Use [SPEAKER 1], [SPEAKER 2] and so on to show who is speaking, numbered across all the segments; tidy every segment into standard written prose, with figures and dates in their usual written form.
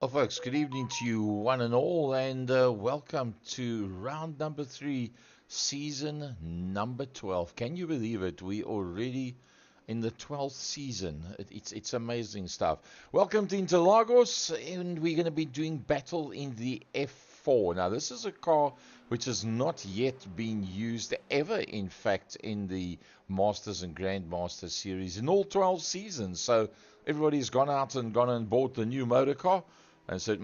[SPEAKER 1] Well, folks, good evening to you, one and all, and welcome to round number 3, season number 12. Can you believe it? We already in the 12th season. It's amazing stuff. Welcome to Interlagos, and we're going to be doing battle in the F4. Now, this is a car which has not yet been used ever, in fact, in the Masters and Grandmaster series in all 12 seasons. So everybody's gone out and bought the new motor car and said,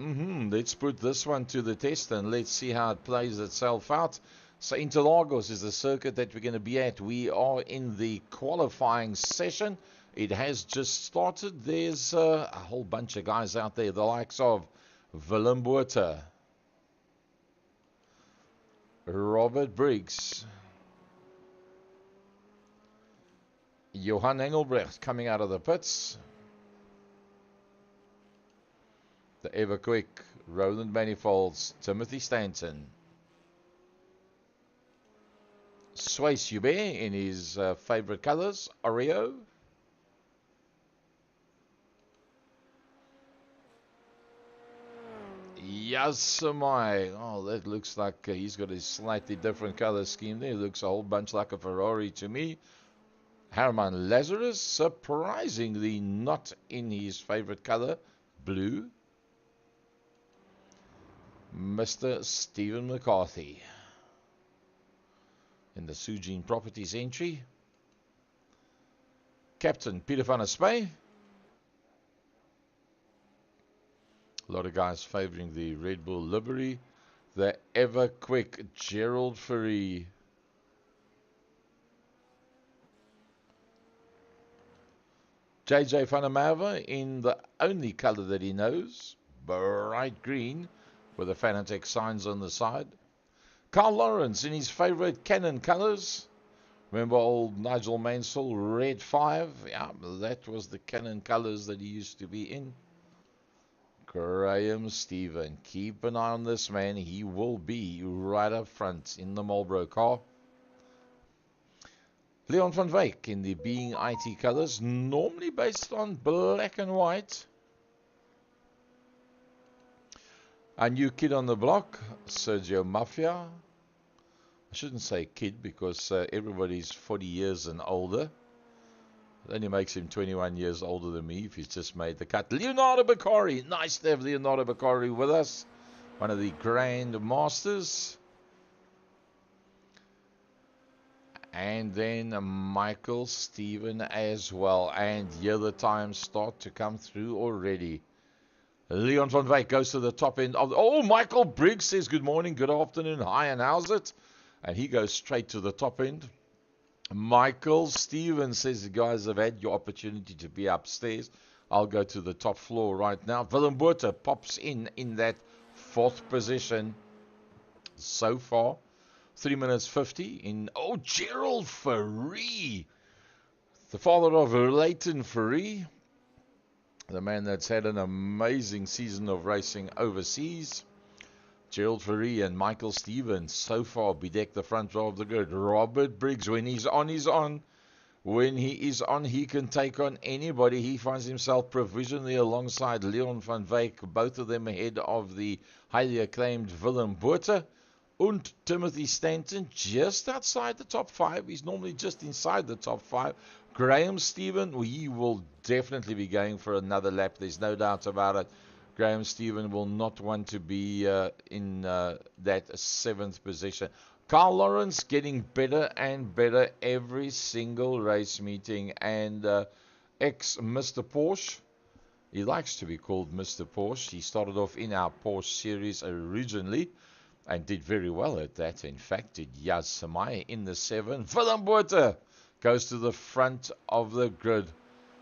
[SPEAKER 1] let's put this one to the test and let's see how it plays itself out. So Interlagos is the circuit that we're going to be at. We are in the qualifying session. It has just started. There's a whole bunch of guys out there, the likes of Willem Botha, Robert Briggs, Johan Engelbrecht coming out of the pits, the ever quick Roland Manifolds, Timothy Stanton, Swayze Hubert in his favorite colors, Oreo, Yasamai. Oh, that looks like he's got a slightly different color scheme there. Looks a whole bunch like a Ferrari to me. Herman Lazarus, surprisingly not in his favorite color, blue. Mr. Stephen McCarthy in the Sujin Properties entry. Captain Peter van der Spey. A lot of guys favoring the Red Bull livery. The ever quick Gerald Fourie. JJ van der Merwe in the only color that he knows, bright green, with the Fanatec signs on the side. Carl Lawrence in his favorite Canon colors. Remember old Nigel Mansell, red 5? Yeah, that was the Canon colors that he used to be in. Graham Stephen, keep an eye on this man. He will be right up front in the Marlboro car. Leon van Wyk in the Being IT colors, normally based on black and white. A new kid on the block, Sergio Mafia. I shouldn't say kid because everybody's 40 years and older. It only makes him 21 years older than me if he's just made the cut. Leonardo Beccari. Nice to have Leonardo Beccari with us. One of the Grand Masters. And then Michael Stephen as well. And here the times start to come through already. Leon van Wyk goes to the top end of... Oh, Michael Briggs says good morning, good afternoon, hi, and how's it? And he goes straight to the top end. Michael Stevens says, you guys have had your opportunity to be upstairs. I'll go to the top floor right now. Willem Botha pops in that 4th position so far. 3 minutes 50 in... Oh, Gerald Fourie. The father of Leighton Fourie. The man that's had an amazing season of racing overseas. Gerald Fourie and Michael Stevens so far bedeck the front row of the grid. Robert Briggs, when he's on, he's on. When he is on, he can take on anybody. He finds himself provisionally alongside Leon van Wyk, both of them ahead of the highly acclaimed Willem Botha. And Timothy Stanton just outside the top 5. He's normally just inside the top 5. Graham Stephen, he will definitely be going for another lap. There's no doubt about it. Graham Stephen will not want to be in that 7th position. Carl Lawrence getting better and better every single race meeting. And ex-Mr. Porsche, he likes to be called Mr. Porsche. He started off in our Porsche series originally and did very well at that. In fact, did Yaz Samaya in the 7. Willem Botha goes to the front of the grid.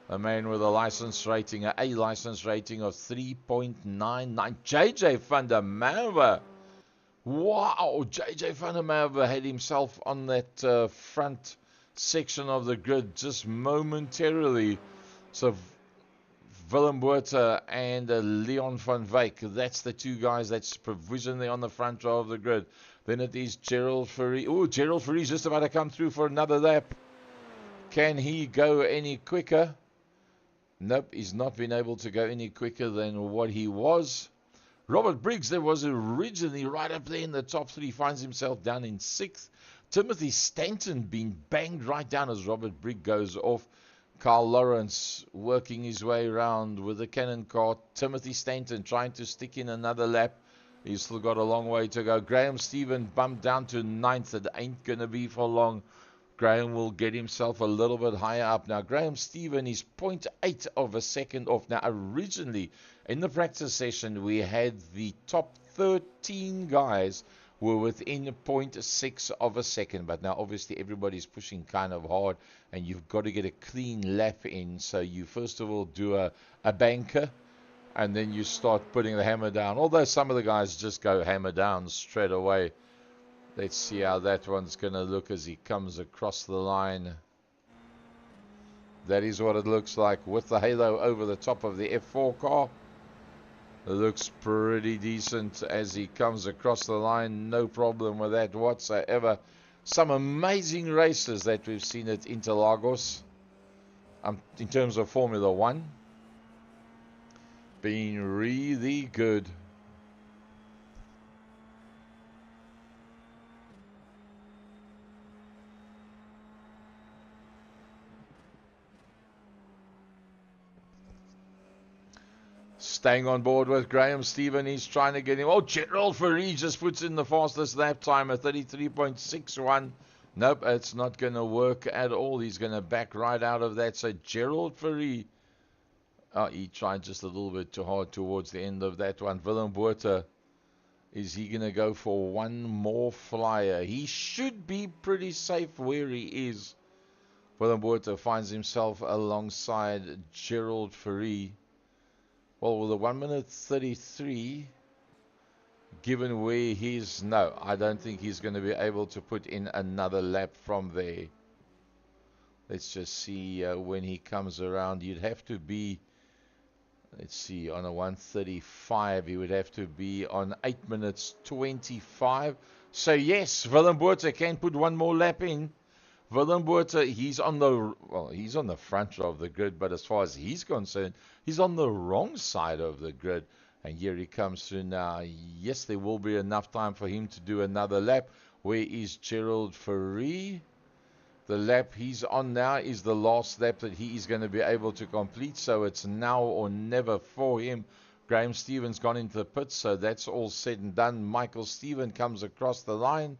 [SPEAKER 1] A man with a license rating, a license rating of 3.99. JJ van der Merwe. Wow, JJ van der Merwe had himself on that front section of the grid just momentarily. So Willem Botha and Leon van Wyk, that's the two guys that's provisionally on the front row of the grid. Then it is Gerald Fourie. Oh, Gerald Fourie's just about to come through for another lap. Can he go any quicker? Nope, he's not been able to go any quicker than what he was. Robert Briggs, that was originally right up there in the top three, finds himself down in 6th. Timothy Stanton being banged right down as Robert Briggs goes off. Carl Lawrence working his way around with the cannon cart. Timothy Stanton trying to stick in another lap. He's still got a long way to go. Graham Stephen bumped down to 9th. It ain't going to be for long. Graham will get himself a little bit higher up. Now, Graham Stephen is 0.8 of a second off. Now, originally, in the practice session, we had the top 13 guys were within 0.6 of a second. But now, obviously, everybody's pushing kind of hard, and you've got to get a clean lap in. So you first of all do a banker, and then you start putting the hammer down. Although some of the guys just go hammer down straight away. Let's see how that one's going to look as he comes across the line. That is what it looks like with the halo over the top of the F4 car. It looks pretty decent as he comes across the line. No problem with that whatsoever. Some amazing races that we've seen at Interlagos in terms of Formula 1. Been really good. Staying on board with Graham Stephen, he's trying to get him. Oh, Gerald Ferry just puts in the fastest lap time at 33.61. Nope, it's not going to work at all. He's going to back right out of that. So Gerald Ferry, he tried just a little bit too hard towards the end of that one. Willem Botha, is he going to go for one more flyer? He should be pretty safe where he is. Willem Botha finds himself alongside Gerald Ferry. Well, with a 1 minute 33, given where he's, no, I don't think he's going to be able to put in another lap from there. Let's just see when he comes around. You'd have to be, let's see, on a 1:35, he would have to be on 8 minutes 25. So yes, Willem Botha can put one more lap in. Willem Botha, he's on the front of the grid, but as far as he's concerned, he's on the wrong side of the grid. And here he comes through now. Yes, there will be enough time for him to do another lap. Where is Gerald Ferry? The lap he's on now is the last lap that he is going to be able to complete. So it's now or never for him. Graham Stevens gone into the pits, so that's all said and done. Michael Stephen comes across the line.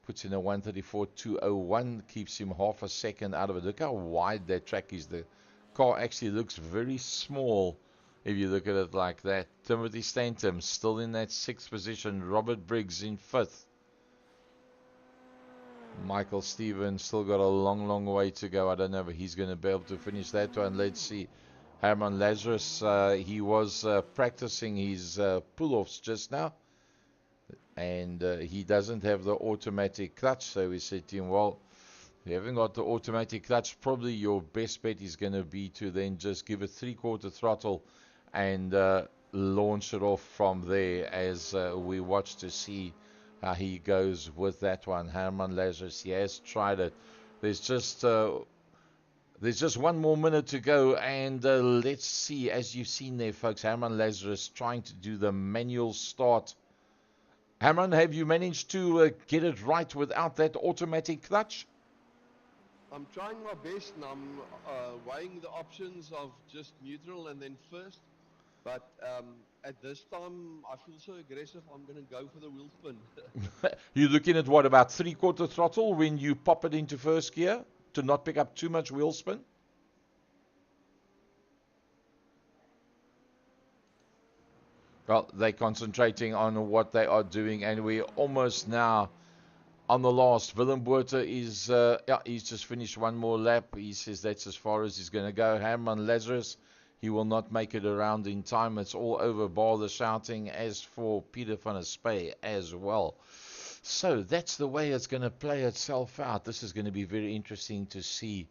[SPEAKER 1] Puts in a 1:34.201, keeps him half a second out of it. Look how wide that track is. The car actually looks very small if you look at it like that. Timothy Stanton still in that 6th position. Robert Briggs in 5th. Michael Stevens still got a long way to go. I don't know if he's going to be able to finish that one. Let's see. Herman Lazarus, he was practicing his pull-offs just now. And he doesn't have the automatic clutch, so we said to him, well, if you haven't got the automatic clutch, probably your best bet is going to be to then just give it 3/4 throttle and launch it off from there as we watch to see how he goes with that one. Herman Lazarus, he has tried it. There's just 1 more minute to go, and let's see, as you've seen there, folks, Herman Lazarus trying to do the manual start. Herman, have you managed to get it right without that automatic clutch?
[SPEAKER 2] I'm trying my best, and I'm weighing the options of just neutral and then first. But at this time, I feel so aggressive, I'm going to go for the wheel spin.
[SPEAKER 1] You're looking at what, about 3/4 throttle when you pop it into first gear to not pick up too much wheel spin? Well, they're concentrating on what they are doing, and we're almost now on the last. Willem Botha is, he's just finished one more lap. He says that's as far as he's going to go. Herman Lazarus, he will not make it around in time. It's all over, bar the shouting, as for Peter van der Spey as well. So that's the way it's going to play itself out. This is going to be very interesting to see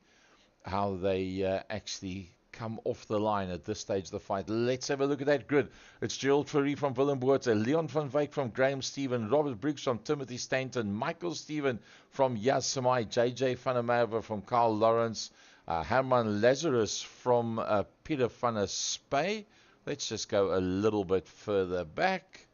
[SPEAKER 1] how they actually come off the line at this stage of the fight. Let's have a look at that grid. It's Gerald Ferry from Willem Botha, Leon van Wyk from Graham Stephen, Robert Briggs from Timothy Stanton, Michael Stephen from Yasamai, JJ van der Merwe from Carl Lawrence, Herman Lazarus from Peter van der Spey. Let's just go a little bit further back.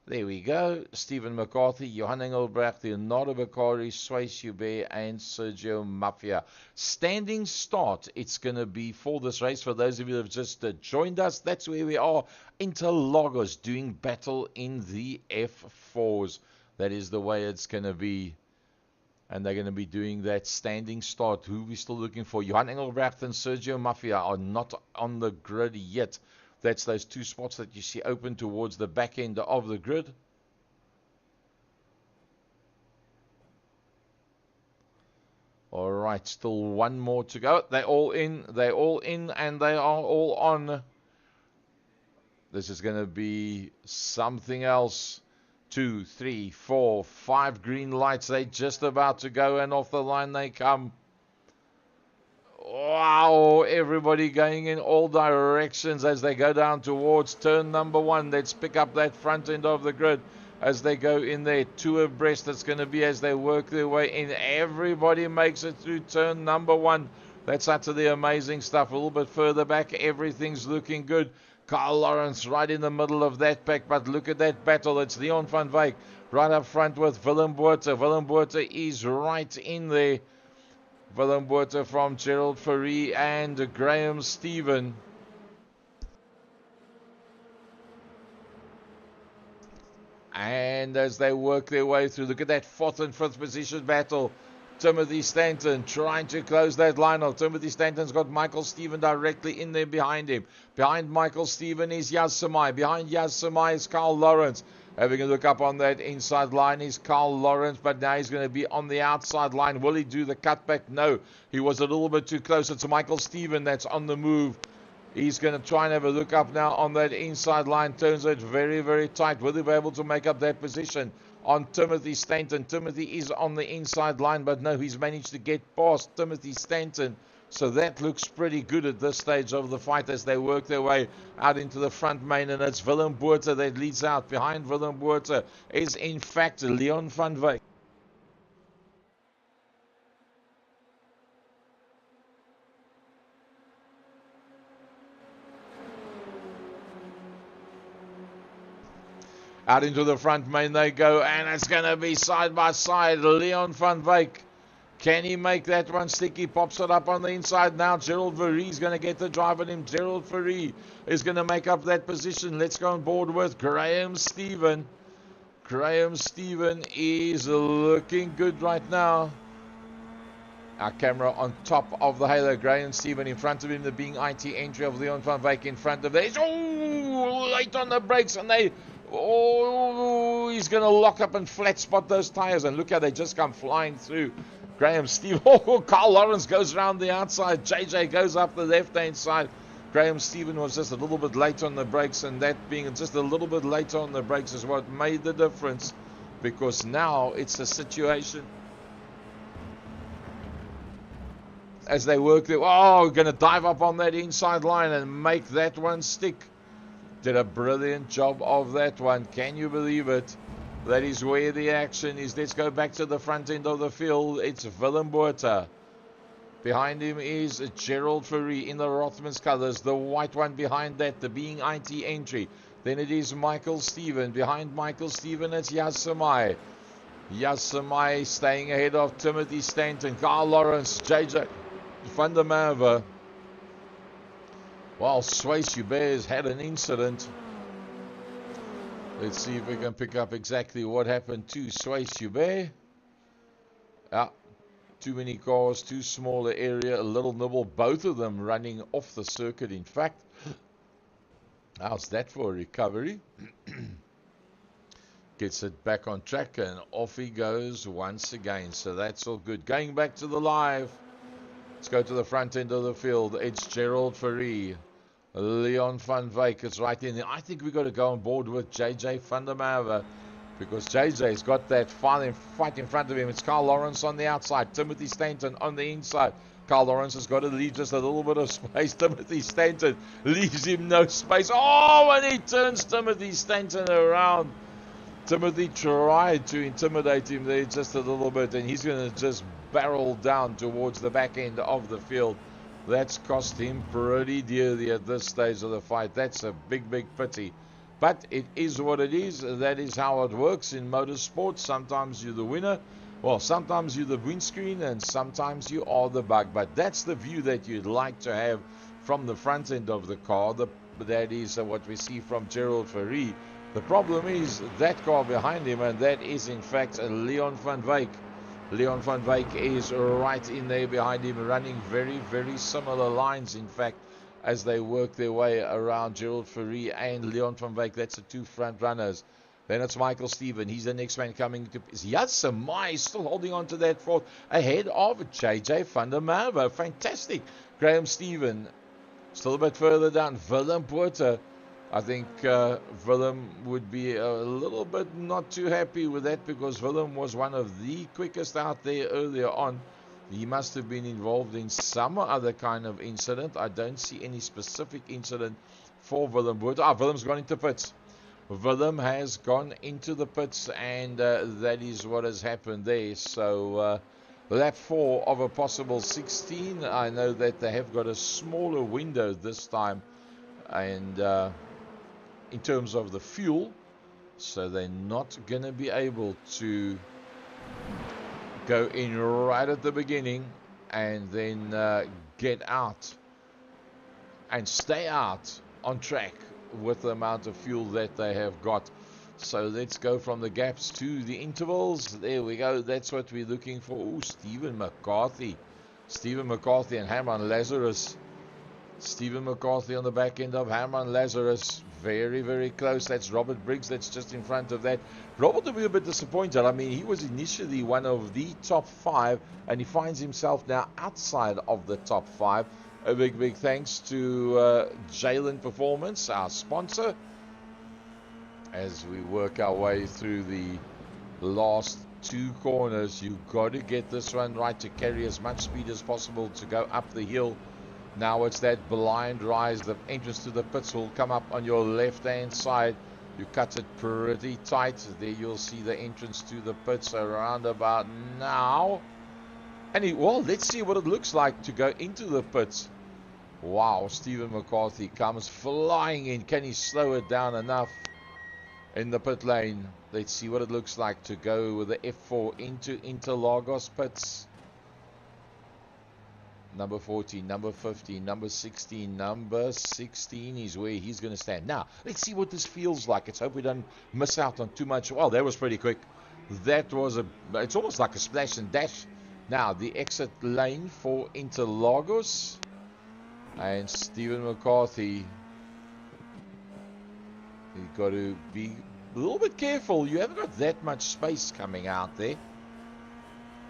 [SPEAKER 1] There we go. Stephen McCarthy, Johan Engelbrecht, Leonardo Bakari, Swayze Ube, and Sergio Mafia. Standing start, it's going to be for this race. For those of you that have just joined us, that's where we are. Interlagos doing battle in the F4s. That is the way it's going to be. And they're going to be doing that standing start. Who are we still looking for? Johan Engelbrecht and Sergio Mafia are not on the grid yet. That's those two spots that you see open towards the back end of the grid. All right, still one more to go. They're all in, and they are all on. This is going to be something else. 2, 3, 4, 5 green lights. They're just about to go, and off the line they come. Wow, everybody going in all directions as they go down towards turn number 1. Let's pick up that front end of the grid as they go in there. 2 abreast, that's going to be as they work their way in. Everybody makes it through turn number 1. That's utterly amazing stuff. A little bit further back, everything's looking good. Carl Lawrence right in the middle of that pack, but look at that battle. It's Leon van Wyk right up front with Willem Botha. Willem Botha is right in there. Willem Botha from Gerald Fourie and Graham Stephen. And as they work their way through, look at that 4th and 5th position battle. Timothy Stanton trying to close that line off. Timothy Stanton's got Michael Stephen directly in there behind him. Behind Michael Stephen is Yaz Samai. Behind Yaz Samai is Carl Lawrence. Having a look up on that inside line is Carl Lawrence, but now he's going to be on the outside line. Will he do the cutback? No. He was a little bit too close. It's Michael Stephen that's on the move. He's going to try and have a look up now on that inside line. Turns it very, very tight. Will he be able to make up that position on Timothy Stanton? Timothy is on the inside line, but no, he's managed to get past Timothy Stanton. So that looks pretty good at this stage of the fight as they work their way out into the front main. And it's Willem Botha that leads out. Behind Willem Botha is, in fact, Leon van Wyk. Out into the front main they go, and it's going to be side by side. Leon van Wyk. Can he make that one stick? He pops it up on the inside now. Gerald Fourie is going to get the drive on him. Gerald Fourie is going to make up that position. Let's go on board with Graham Stephen. Graham Stephen is looking good right now. Our camera on top of the halo. Graham Stephen in front of him. The being IT entry of Leon van Wyk in front of them. Oh, late on the brakes, and they... Oh, he's going to lock up and flat spot those tires. And look how they just come flying through. Graham Stephen. Oh, Carl Lawrence goes around the outside. JJ goes up the left-hand side. Graham Stephen was just a little bit late on the brakes. And that being just a little bit late on the brakes is what made the difference. Because now it's a situation... As they work their... Oh, going to dive up on that inside line and make that one stick. Did a brilliant job of that one. Can you believe it? That is where the action is. Let's go back to the front end of the field. It's Willem Botha. Behind him is Gerald Fourie in the Rothmans colors. The white one behind that, the being IT entry. Then it is Michael Stephen. Behind Michael Stephen, it's Yaz Samai. Yaz Samai staying ahead of Timothy Stanton. Carl Lawrence, JJ van der Merwe. Well, Swayze Ube has had an incident. Let's see if we can pick up exactly what happened to Swayze Ube. Yeah, too many cars, too small an area, a little nibble. Both of them running off the circuit, in fact. How's that for a recovery? Gets it back on track, and off he goes once again. So that's all good. Going back to the live. Let's go to the front end of the field. It's Gerald Fourie. Leon van Wyk is right in there. I think we've got to go on board with JJ van der Merwe, because JJ's got that fight in front of him. It's Carl Lawrence on the outside. Timothy Stanton on the inside. Carl Lawrence has got to leave just a little bit of space. Timothy Stanton leaves him no space. Oh, and he turns Timothy Stanton around. Timothy tried to intimidate him there just a little bit, and he's going to just barreled down towards the back end of the field. That's cost him pretty dearly at this stage of the fight. That's a big, big pity. But it is what it is. That is how it works in motorsport. Sometimes you're the winner. Well, sometimes you're the windscreen and sometimes you are the bug. But that's the view that you'd like to have from the front end of the car. That is what we see from Gerald Fourie. The problem is that car behind him, and that is in fact Leon van Wyk. Leon van Wyk is right in there behind him, running very, very similar lines, in fact, as they work their way around Gerald Fourie and Leon van Wyk. That's the two front runners. Then it's Michael Steven. He's the next man coming to. Yasamai still holding on to that fourth ahead of JJ van der Merwe. Fantastic. Graham Steven still a bit further down. Willem Botha. I think Willem would be a little bit not too happy with that, because Willem was one of the quickest out there earlier on. He must have been involved in some other kind of incident. I don't see any specific incident for Willem Botha. Willem's gone into pits. Willem has gone into the pits, and that is what has happened there. So lap 4 of a possible 16. I know that they have got a smaller window this time, and in terms of the fuel, so they're not going to be able to go in right at the beginning and then get out and stay out on track with the amount of fuel that they have got. So let's go from the gaps to the intervals. There we go. That's what we're looking for. Oh, Stephen McCarthy and Herman Lazarus. Stephen McCarthy on the back end of Herman Lazarus. Very, very close. That's Robert Briggs that's just in front of that. Robert will be a bit disappointed. I mean, he was initially one of the top 5, and he finds himself now outside of the top 5. A big, big thanks to Jalen Performance, our sponsor, as we work our way through the last 2 corners. You've got to get this one right to carry as much speed as possible to go up the hill. Now it's that blind rise. The entrance to the pits will come up on your left hand side. You cut it pretty tight. There you'll see the entrance to the pits around about now. And well, let's see what it looks like to go into the pits. Wow, Stephen McCarthy comes flying in. Can he slow it down enough in the pit lane? Let's see what it looks like to go with the F4 into Interlagos pits. Number 14, number 15, number 16, number 16 is where he's going to stand. Now, let's see what this feels like. Let's hope we don't miss out on too much. Well, that was pretty quick. That was it's almost like a splash and dash. Now, the exit lane for Interlagos. And Stephen McCarthy, you've got to be a little bit careful. You haven't got that much space coming out there.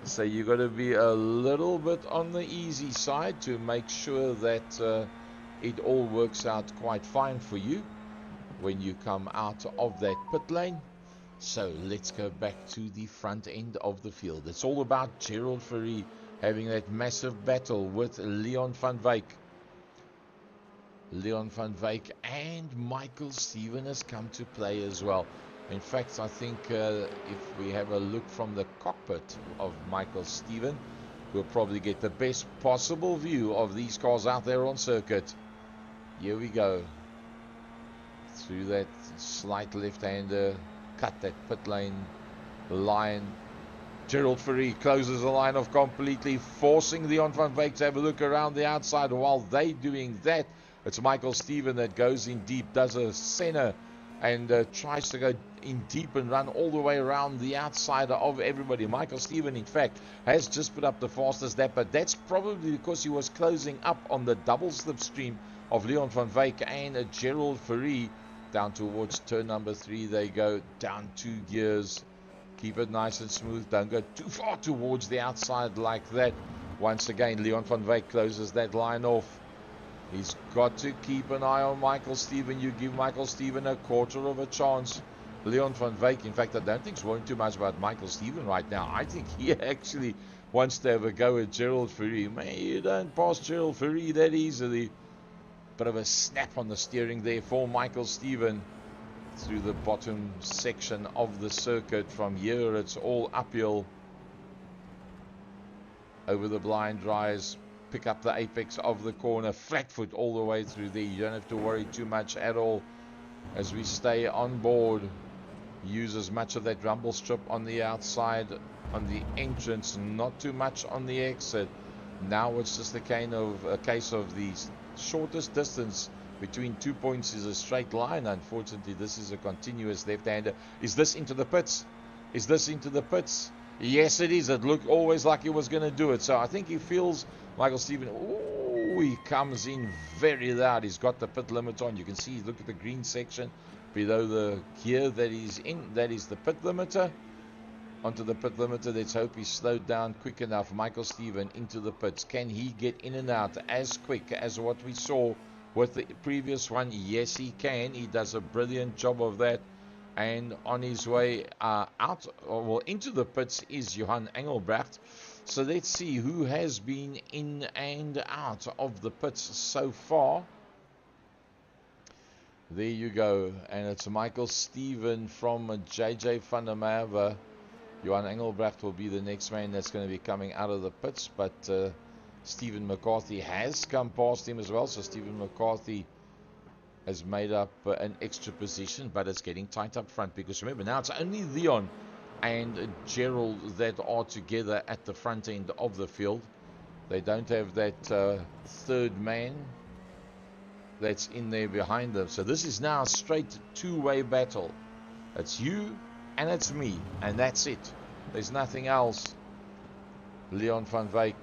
[SPEAKER 1] So you've got to be a little bit on the easy side to make sure that it all works out quite fine for you when you come out of that pit lane. So let's go back to the front end of the field. It's all about Gerald Fourie having that massive battle with Leon van Wyk. Leon van Wyk and Michael Steven has come to play as well. In fact, I think if we have a look from the cockpit of Michael Steven, we'll probably get the best possible view of these cars out there on circuit. Here we go. Through that slight left-hander, cut that pit lane line. Gerald Fourie closes the line off completely, forcing Leon van Wyk to have a look around the outside. While they doing that, it's Michael Steven that goes in deep, does a center, and tries to go in deep and run all the way around the outside of everybody. Michael Steven, in fact, has just put up the fastest lap, but that's probably because he was closing up on the double slipstream of Leon van Wyk and Gerald Fourie. Down towards turn number 3 they go, down 2 gears. Keep it nice and smooth. Don't go too far towards the outside like that. Once again, Leon van Wyk closes that line off. He's got to keep an eye on Michael Steven. You give Michael Steven a quarter of a chance. Leon van Wyk, in fact, I don't think he's worrying too much about Michael Steven right now. I think he actually wants to have a go at Gerald Fourie. Man, you don't pass Gerald Fourie that easily. Bit of a snap on the steering there for Michael Steven through the bottom section of the circuit. From here, it's all uphill. over the blind rise, pick up the apex of the corner, flat foot all the way through there. You don't have to worry too much at all as we stay on board. Use as much of that rumble strip on the outside, on the entrance, not too much on the exit. Now it's just a case of the shortest distance between 2 points is a straight line. Unfortunately, this is a continuous left-hander. Is this into the pits? Is this into the pits? Yes, it is. It looked always like he was going to do it. So I think he feels Michael Stephen. Oh, he comes in very loud. He's got the pit limit on. You can see, look at the green section below the gear that he's in. That is the pit limiter. Onto the pit limiter. Let's hope he's slowed down quick enough. Michael Stephen into the pits. Can he get in and out as quick as what we saw with the previous one? Yes, he can. He does a brilliant job of that. And on his way out, well, into the pits is Johan Engelbrecht. So let's see who has been in and out of the pits so far. There you go. And it's Michael Stephen from JJ van der Merwe. Johan Engelbrecht will be the next man that's going to be coming out of the pits. But Stephen McCarthy has come past him as well. So Stephen McCarthy has made up an extra position, but it's getting tight up front because remember now it's only Leon and Gerald that are together at the front end of the field. They don't have that third man that's in there behind them. So this is now a straight two-way battle. It's you and it's me, and that's it. There's nothing else. Leon van Wyk,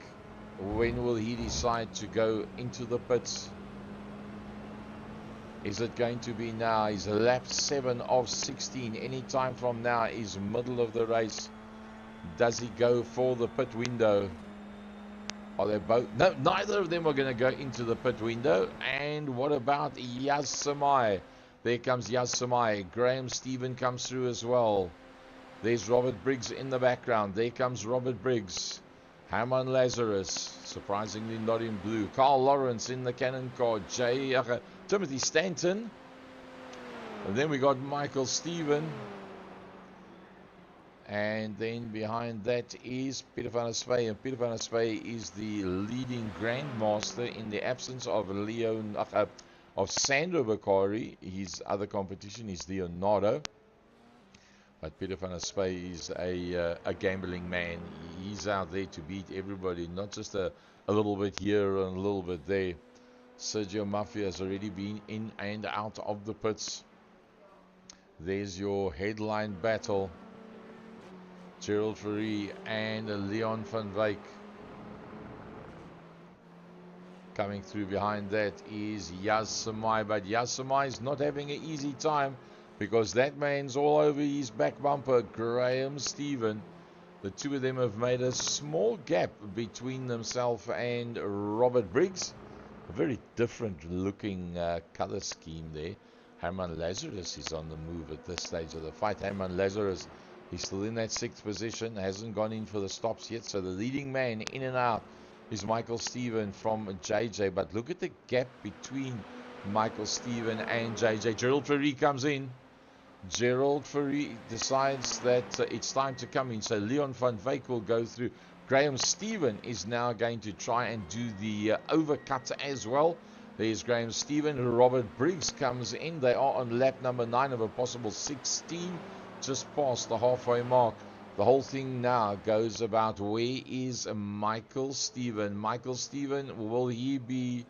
[SPEAKER 1] when will he decide to go into the pits? Is it going to be now? He's lap 7 of 16. Any time from now is middle of the race. Does he go for the pit window? Are they both? No, neither of them are going to go into the pit window. And what about Yaz Samai? There comes Yaz Samai. Graham Stephen comes through as well. There's Robert Briggs in the background. There comes Robert Briggs. Herman Lazarus, surprisingly not in blue. Carl Lawrence in the cannon car. Timothy Stanton. And then we got Michael Stephen. And then behind that is Peter van der Spey. And Peter van der Spey is the leading grandmaster in the absence of Sandro Bakari. His other competition is Leonardo. But Peter van der Spey is a gambling man. He's out there to beat everybody, not just a little bit here and a little bit there. Sergio Mafia has already been in and out of the pits. There's your headline battle. Gerald Fourie and Leon van Wyk. Coming through behind that is Yaz Samai. But Yaz Samai is not having an easy time, because that man's all over his back bumper, Graham Stephen. The two of them have made a small gap between themselves and Robert Briggs. A very different looking color scheme there. Herman Lazarus is on the move at this stage of the fight. Herman Lazarus, he's still in that 6th position, hasn't gone in for the stops yet. So the leading man in and out is Michael Stephen from JJ. But look at the gap between Michael Stephen and JJ. Gerald Fourie comes in. Gerald Fourie decides that it's time to come in. So Leon van Wyk will go through. Graham Stephen is now going to try and do the overcut as well. There's Graham Stephen. Robert Briggs comes in. They are on lap number 9 of a possible 16. Just past the halfway mark. The whole thing now goes about, where is Michael Stephen? Michael Stephen, will he be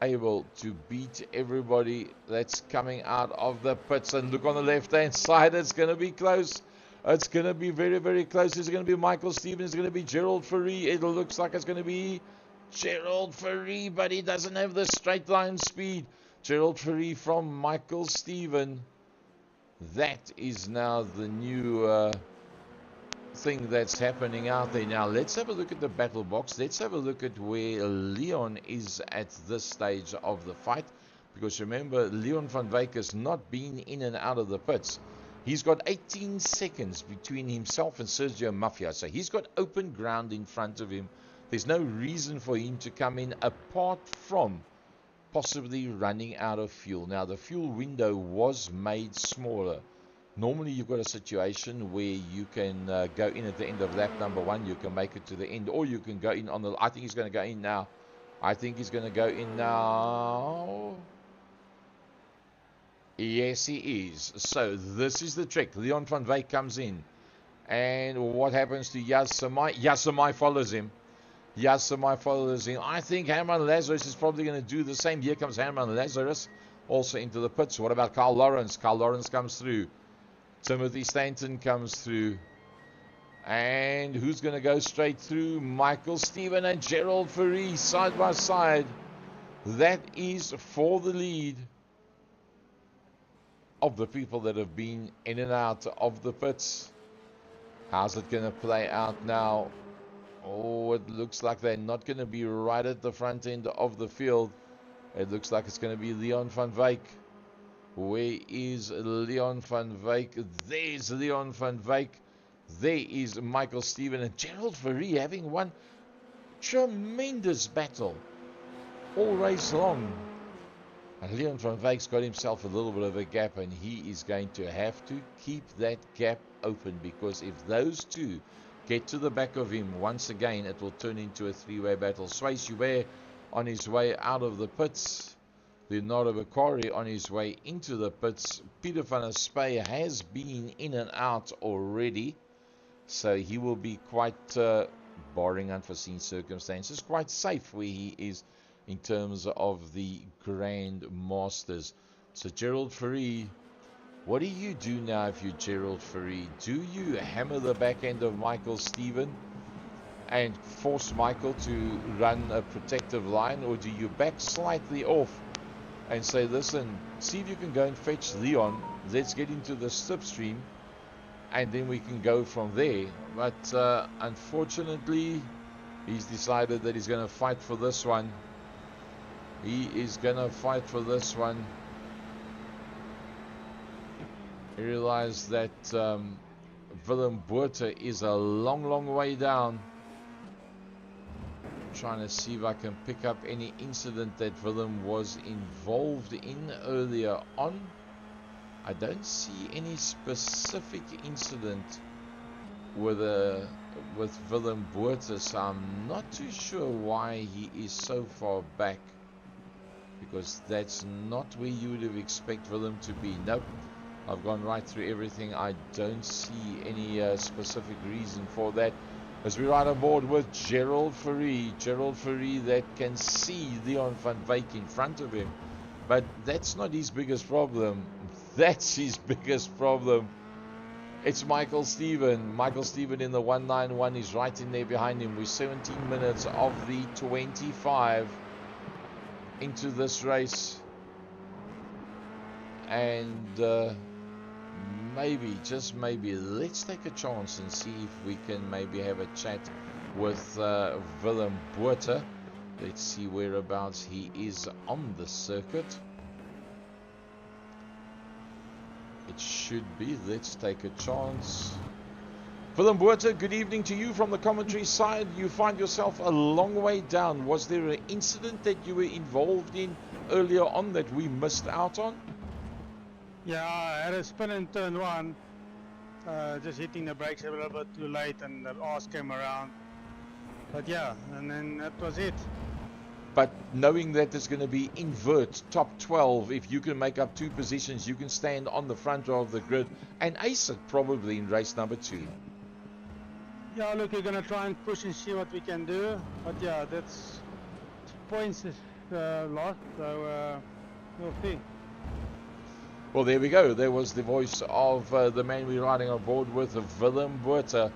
[SPEAKER 1] able to beat everybody that's coming out of the pits? And look on the left hand side, it's going to be close. It's going to be very, very close. Is it going to be Michael Stephen? Is it going to be Gerald Fourie? It looks like it's going to be Gerald Fourie, but he doesn't have the straight line speed. Gerald Fourie from Michael Stephen. That is now the new thing that's happening out there. Now let's have a look at the battle box. Let's have a look at where Leon is at this stage of the fight, because remember, Leon van Wyk has not been in and out of the pits. He's got 18 seconds between himself and Sergio Mafia, so he's got open ground in front of him. There's no reason for him to come in apart from possibly running out of fuel. Now the fuel window was made smaller. Normally you've got a situation where you can go in at the end of lap number 1, you can make it to the end, or you can go in on the... I think he's going to go in now. I think he's going to go in now. Yes, he is. So this is the trick. Leon van Wyk comes in. And what happens to Yasamai? Yasamai follows him. Yasamai follows him. I think Herman Lazarus is probably going to do the same. Here comes Herman Lazarus also into the pits. What about Carl Lawrence? Carl Lawrence comes through. Timothy Stanton comes through. And who's going to go straight through? Michael Stephen and Gerald Fourie side by side. That is for the lead of the people that have been in and out of the pits. How's it going to play out now? Oh, it looks like they're not going to be right at the front end of the field. It looks like it's going to be Leon van Wyk. Where is Leon van Wyk? There's Leon van Wyk. There is Michael Stephen and Gerald Fourie having one tremendous battle all race long. And Leon van Wyk's got himself a little bit of a gap, and he is going to have to keep that gap open, because if those two get to the back of him once again, it will turn into a three-way battle. Sway Joubert on his way out of the pits. Leonardo Bakari on his way into the pits. Peter van der Spey has been in and out already, so he will be quite, barring unforeseen circumstances, quite safe where he is in terms of the Grand Masters. So Gerald Fourie, what do you do now if you're Gerald Fourie? Do you hammer the back end of Michael Stephen and force Michael to run a protective line, or do you back slightly off and say, listen, see if you can go and fetch Leon, let's get into the slipstream, and then we can go from there? But unfortunately, he's decided that he's going to fight for this one. He is going to fight for this one. He realized that Willem Botha is a long way down. I'm trying to see if I can pick up any incident that Willem was involved in earlier on. I don't see any specific incident with Willem Botha, so I'm not too sure why he is so far back, because that's not where you would have expected Willem to be. Nope, I've gone right through everything. I don't see any specific reason for that. As we ride on board with Gerald Fourie that can see Leon van Wyk in front of him, but that's not his biggest problem. That's his biggest problem. It's Michael Stephen. Michael Stephen in the 191 is right in there behind him. We're 17 minutes of the 25 into this race, and maybe, just maybe, let's take a chance and see if we can maybe have a chat with Willem Botha. Let's see whereabouts he is on the circuit. It should be. Let's take a chance. Willem Botha, good evening to you from the commentary side. You find yourself a long way down. Was there an incident that you were involved in earlier on that we missed out on?
[SPEAKER 3] Yeah, I had a spin in turn one, just hitting the brakes a little bit too late, and the arse came around. But yeah, and then that was it.
[SPEAKER 1] But knowing that there's going to be invert top 12, if you can make up 2 positions, you can stand on the front row of the grid and ace it probably in race number 2.
[SPEAKER 3] Yeah, look, we're going to try and push and see what we can do. But yeah, that's points lost, so we'll see.
[SPEAKER 1] Well, there we go. There was the voice of the man we're riding on board with, Willem Botha.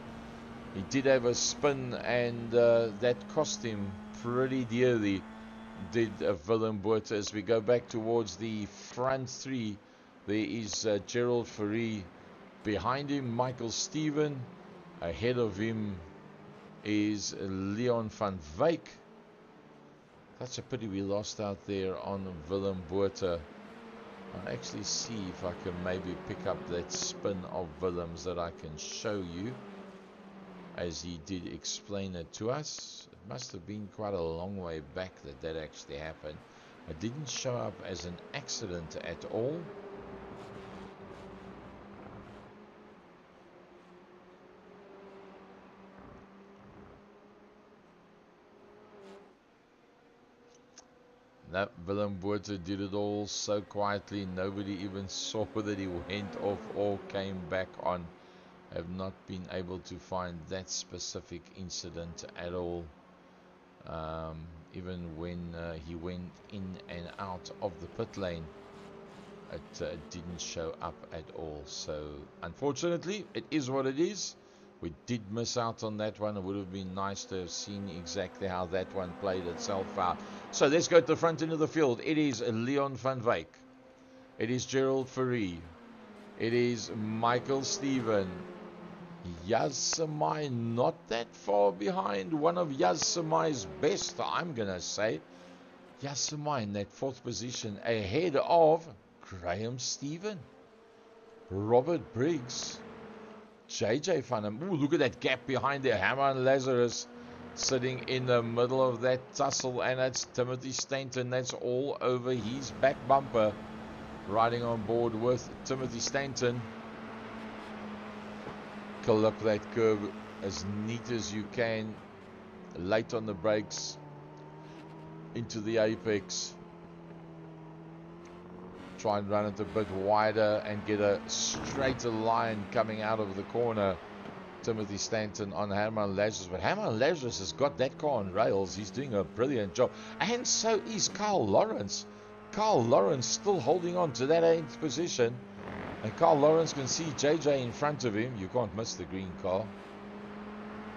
[SPEAKER 1] He did have a spin, and that cost him pretty dearly, did Willem Botha. As we go back towards the front 3, there is Gerald Fourie. Behind him, Michael Stephen. Ahead of him is Leon van Wyk. That's a pity we lost out there on Willem Botha. I'll actually see if I can maybe pick up that spin of Willem's that I can show you, as he did explain it to us. It must have been quite a long way back that actually happened. It didn't show up as an accident at all. That Willem Botha did it all so quietly, nobody even saw that he went off or came back on. Have not been able to find that specific incident at all. Even when he went in and out of the pit lane, it didn't show up at all. So unfortunately, it is what it is. We did miss out on that one. It would have been nice to have seen exactly how that one played itself out. So let's go to the front end of the field. It is Leon van Wyk. It is Gerald Fourie. It is Michael Steven. Yas Samai not that far behind. One of Yas Samai's best, I'm going to say. Yas Samai in that 4th position ahead of Graham Stephen, Robert Briggs, JJ Van. Ooh, look at that gap behind there. Hammer and Lazarus sitting in the middle of that tussle, and it's Timothy Stanton. That's all over his back bumper. Riding on board with Timothy Stanton. Clip that curve as neat as you can. Late on the brakes into the apex. Try and run it a bit wider and get a straighter line coming out of the corner. Timothy Stanton on Hammer and Lazarus, but Hammer and Lazarus has got that car on rails. He's doing a brilliant job, and so is Carl Lawrence. Carl Lawrence still holding on to that 8th position, and Carl Lawrence can see JJ in front of him. You can't miss the green car.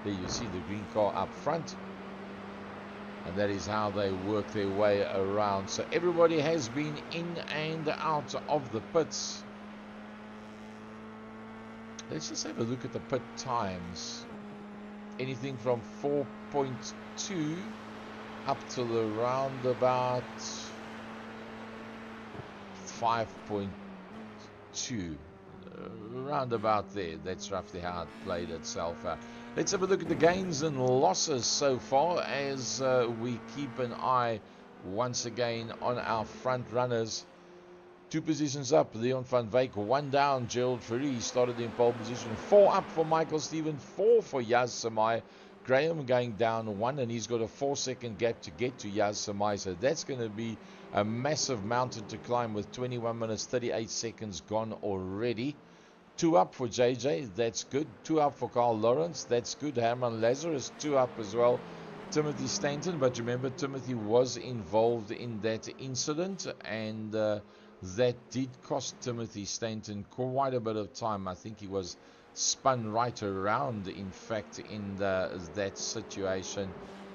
[SPEAKER 1] There you see the green car up front. And that is how they work their way around. So everybody has been in and out of the pits. Let's just have a look at the pit times. Anything from 4.2 up to the roundabout 5.2. Roundabout there. That's roughly how it played itself out. Let's have a look at the gains and losses so far as we keep an eye once again on our front runners. 2 positions up, Leon van Wyk. 1 down, Gerald Fourie started in pole position. 4 up for Michael Steven. 4 for Yas Samai. Graham going down 1, and he's got a 4-second gap to get to Yas Samai. So that's going to be a massive mountain to climb with 21 minutes 38 seconds gone already. 2 up for JJ, that's good. 2 up for Carl Lawrence, that's good. Herman Lazarus, 2 up as well. Timothy Stanton, but remember Timothy was involved in that incident, and that did cost Timothy Stanton quite a bit of time. I think he was spun right around, in fact, in that situation.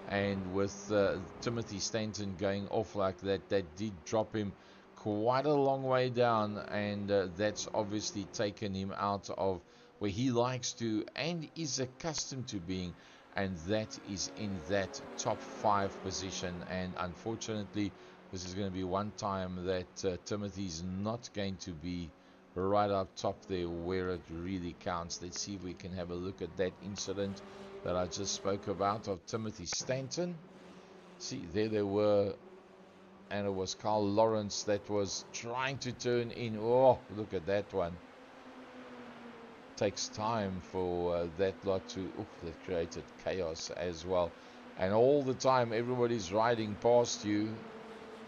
[SPEAKER 1] And with Timothy Stanton going off like that, that did drop him quite a long way down, and that's obviously taken him out of where he likes to and is accustomed to being, and that is in that top 5 position. And unfortunately, this is going to be one time that Timothy's not going to be right up top there where it really counts. Let's see if we can have a look at that incident that I just spoke about of Timothy Stanton. See, there they were, and it was Carl Lawrence that was trying to turn in. Oh, look at that one. Takes time for that lot to... Oh, that created chaos as well. And all the time, everybody's riding past you.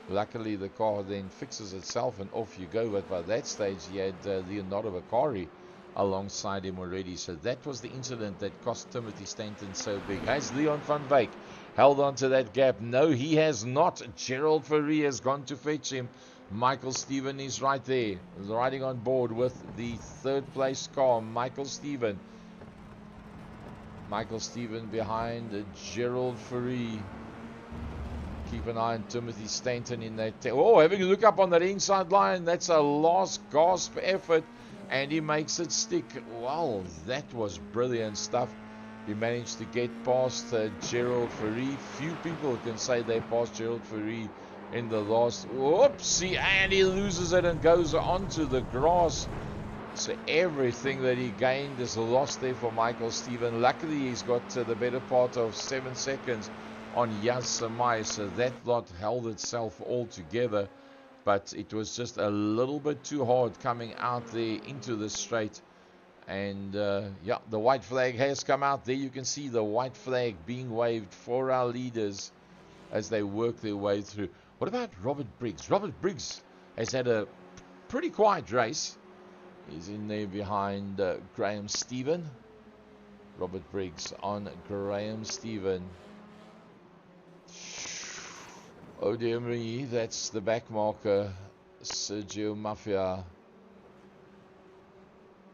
[SPEAKER 1] Luckily, the car then fixes itself and off you go. But by that stage, he had Leonardo Bakari alongside him already. So that was the incident that cost Timothy Stanton so big. Has Leon van Wyk held on to that gap? No, he has not. Gerald Fourie has gone to fetch him. Michael Steven is right there, riding on board with the 3rd place car. Michael Steven behind Gerald Fourie. Keep an eye on Timothy Stanton in that. Oh, having a look up on that inside line. That's a last gasp effort, and he makes it stick. Wow, that was brilliant stuff. He managed to get past Gerald Fourie. Few people can say they passed Gerald Fourie in the last. Whoopsie, and he loses it and goes onto the grass. So everything that he gained is lost there for Michael Steven. Luckily, he's got the better part of 7 seconds on Yas Samai, so that lot held itself all together. But it was just a little bit too hard coming out there into the straight. And yeah, the white flag has come out. There you can see the white flag being waved for our leaders as they work their way through. What about Robert Briggs? Robert Briggs has had a pretty quiet race. He's in there behind Graham Stephen. Robert Briggs on Graham Stephen. Oh dear me, that's the back marker. Sergio Mafia.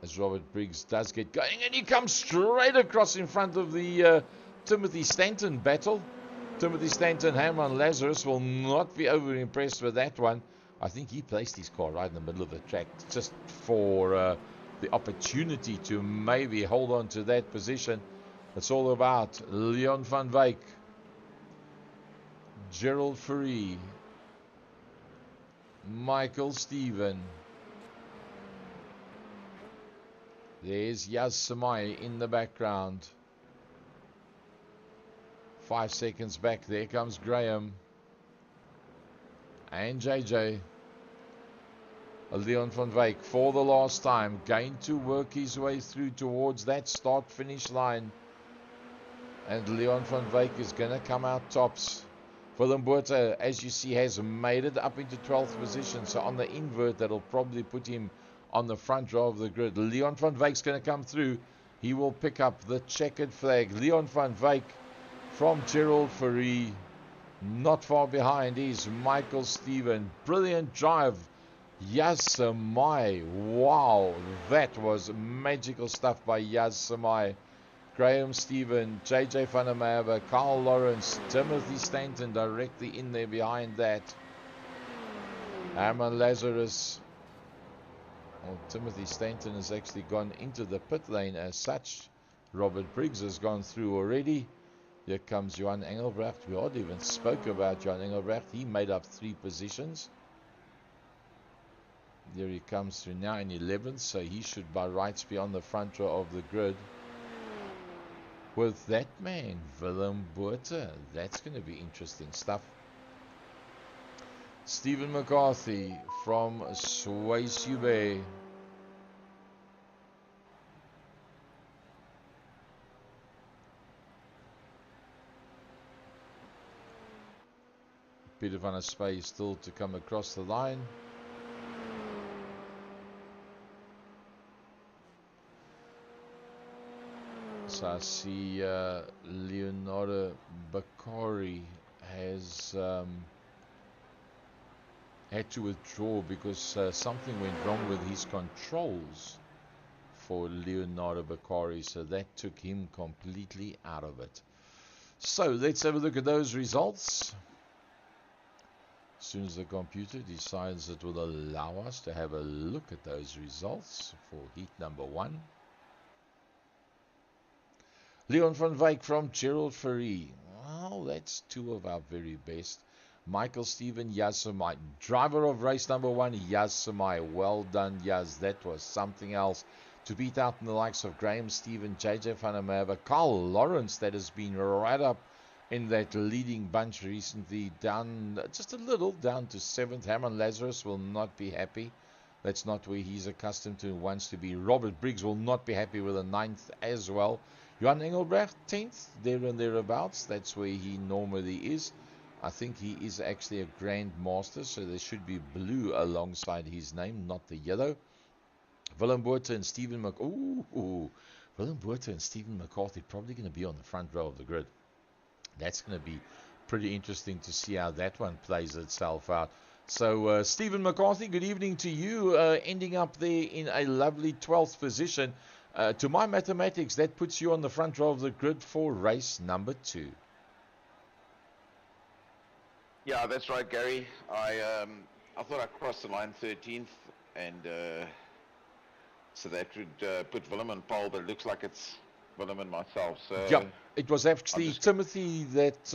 [SPEAKER 1] As Robert Briggs does get going, and he comes straight across in front of the Timothy Stanton battle. Timothy Stanton, Herman Lazarus will not be over impressed with that one. I think he placed his car right in the middle of the track just for the opportunity to maybe hold on to that position. It's all about Leon van Wyk, Gerald Fourie, Michael Stephen. There's Yaz Samai in the background. 5 seconds back, there comes Graham. And JJ. Leon van Wyk for the last time, going to work his way through towards that start-finish line. And Leon van Wyk is going to come out tops. Willem Botha, as you see, has made it up into 12th position. So on the invert, that'll probably put him on the front row of the grid. Leon van Wyk's going to come through. He will pick up the checkered flag. Leon van Wyk from Gerald Fourie. Not far behind is Michael Stephen. Brilliant drive. Yaz Samai. Wow, that was magical stuff by Yaz Samai. Graham Stephen, JJ van der Merwe, Carl Lawrence, Timothy Stanton directly in there behind that. Herman Lazarus. Well, Timothy Stanton has actually gone into the pit lane as such. Robert Briggs has gone through already. Here comes Johan Engelbrecht. We hardly even spoke about Johan Engelbrecht. He made up 3 positions. There he comes through now in 11th, so he should by rights be on the front row of the grid. With that man, Willem Botha. That's going to be interesting stuff. Stephen McCarthy from Swayzube. Peter van der Spey still to come across the line. So I see Leonardo Bakari has had to withdraw because something went wrong with his controls for Leonardo Bakari, so that took him completely out of it. So let's have a look at those results. As soon as the computer decides it will allow us to have a look at those results for heat number 1. Leon van Wyk from Gerald Fourie. Well, that's 2 of our very best. Michael Stephen, Yaz Samai. Driver of race number 1, Yaz Samai. Well done, Yaz. That was something else. To beat out in the likes of Graham Stephen, JJ van der Merwe, Carl Lawrence, that has been right up in that leading bunch recently. Down just a little, down to 7th. Herman Lazarus will not be happy. That's not where he's accustomed to, wants to be. Robert Briggs will not be happy with a 9th as well. Johan Engelbrecht, 10th, there and thereabouts. That's where he normally is. I think he is actually a Grand Master, so there should be blue alongside his name, not the yellow. Willem Botha and Stephen Willem Botha and Stephen McCarthy probably going to be on the front row of the grid. That's going to be pretty interesting to see how that one plays itself out. So, Stephen McCarthy, good evening to you. Ending up there in a lovely 12th position. To my mathematics, that puts you on the front row of the grid for race number 2.
[SPEAKER 4] Yeah, that's right, Gary. I thought I crossed the line 13th, and so that would put Willem on pole, but it looks like it's Willem and myself. So
[SPEAKER 1] yeah, it was actually Timothy that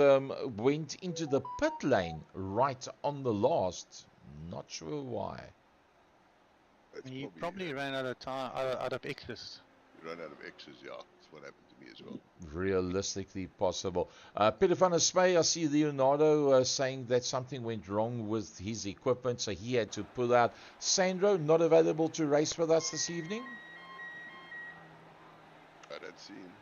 [SPEAKER 1] went into the pit lane right on the last. Not sure why.
[SPEAKER 3] He probably ran out of time, out of X's.
[SPEAKER 5] He ran out of X's, yeah. That's what happened to me as well.
[SPEAKER 1] Realistically possible. Peter van der Spey, I see Leonardo saying that something went wrong with his equipment, so he had to pull out. Sandro, not available to race with us this evening?
[SPEAKER 5] I don't see him.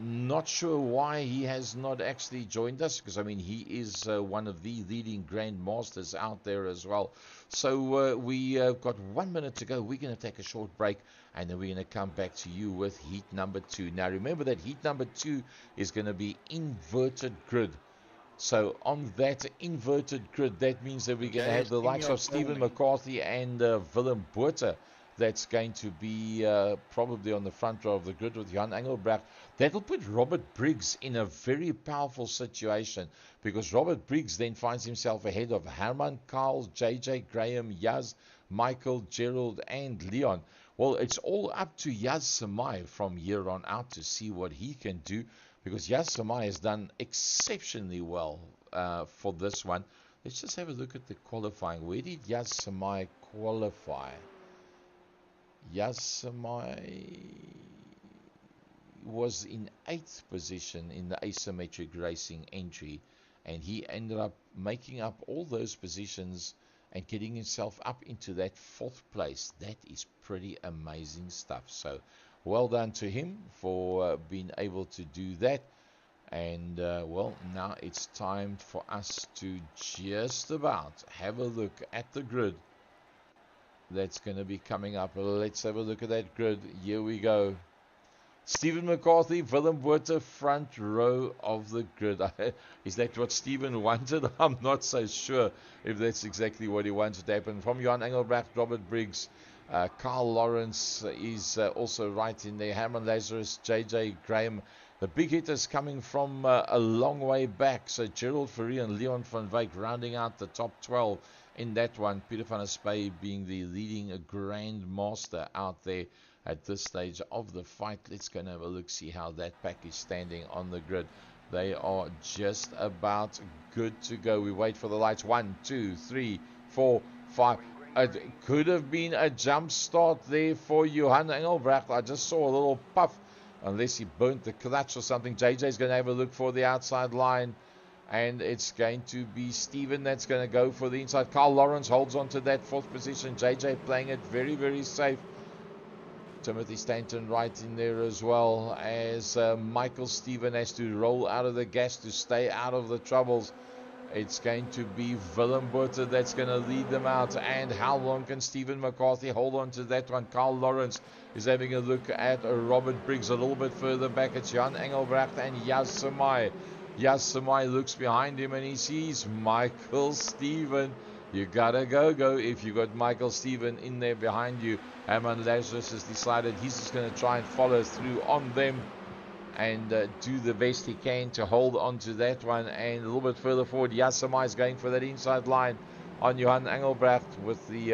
[SPEAKER 1] Not sure why he has not actually joined us, because I mean he is one of the leading grandmasters out there as well. So we got 1 minute to go. We're going to take a short break, and then we're going to come back to you with heat number 2. Now remember that heat number 2 is going to be inverted grid. So on that inverted grid, that means that we're going to have the likes of Stephen McCarthy and Willem Botha. That's going to be probably on the front row of the grid with Jan Engelbrecht. That will put Robert Briggs in a very powerful situation, because Robert Briggs then finds himself ahead of Herman, Carl, JJ, Graham, Yaz, Michael, Gerald, and Leon. Well, it's all up to Yaz Samai from here on out to see what he can do, because Yaz Samai has done exceptionally well for this one. Let's just have a look at the qualifying. Where did Yaz Samai qualify? Yaz Samai was in 8th position in the asymmetric racing entry, and he ended up making up all those positions and getting himself up into that 4th place. That is pretty amazing stuff. So well done to him for being able to do that. And well, now it's time for us to just about have a look at the grid that's going to be coming up. Let's have a look at that grid. Here we go. Stephen McCarthy, Willem Botha, front row of the grid. Is that what Stephen wanted? I'm not so sure if that's exactly what he wanted to happen. From Jan Engelbrecht, Robert Briggs, Carl Lawrence is also right in there. Herman Lazarus, JJ Graham. The big hitters coming from a long way back. So Gerald Fourie and Leon van Wyk rounding out the top 12 in that one. Peter van der Spey being the leading grandmaster out there at this stage of the fight. Let's go and have a look, see how that pack is standing on the grid. They are just about good to go. We wait for the lights. 1, 2, 3, 4, 5. It could have been a jump start there for Johan Engelbrecht. I just saw a little puff, unless he burnt the clutch or something. JJ's going to have a look for the outside line, and it's going to be Stephen that's going to go for the inside. Carl Lawrence holds on to that 4th position. JJ playing it very, very safe. Timothy Stanton right in there as well, as Michael Stephen has to roll out of the gas to stay out of the troubles. It's going to be Willem Botha that's going to lead them out. And how long can Stephen McCarthy hold on to that one? Carl Lawrence is having a look at Robert Briggs a little bit further back. It's Jan Engelbrecht and Yaz Samai. Yaz Samai looks behind him and he sees Michael Stephen. You gotta go if you got Michael Stephen in there behind you. Herman Lazarus has decided he's just going to try and follow through on them and do the best he can to hold on to that one. And a little bit further forward, Yaz Samai is going for that inside line on Johan Engelbrecht with the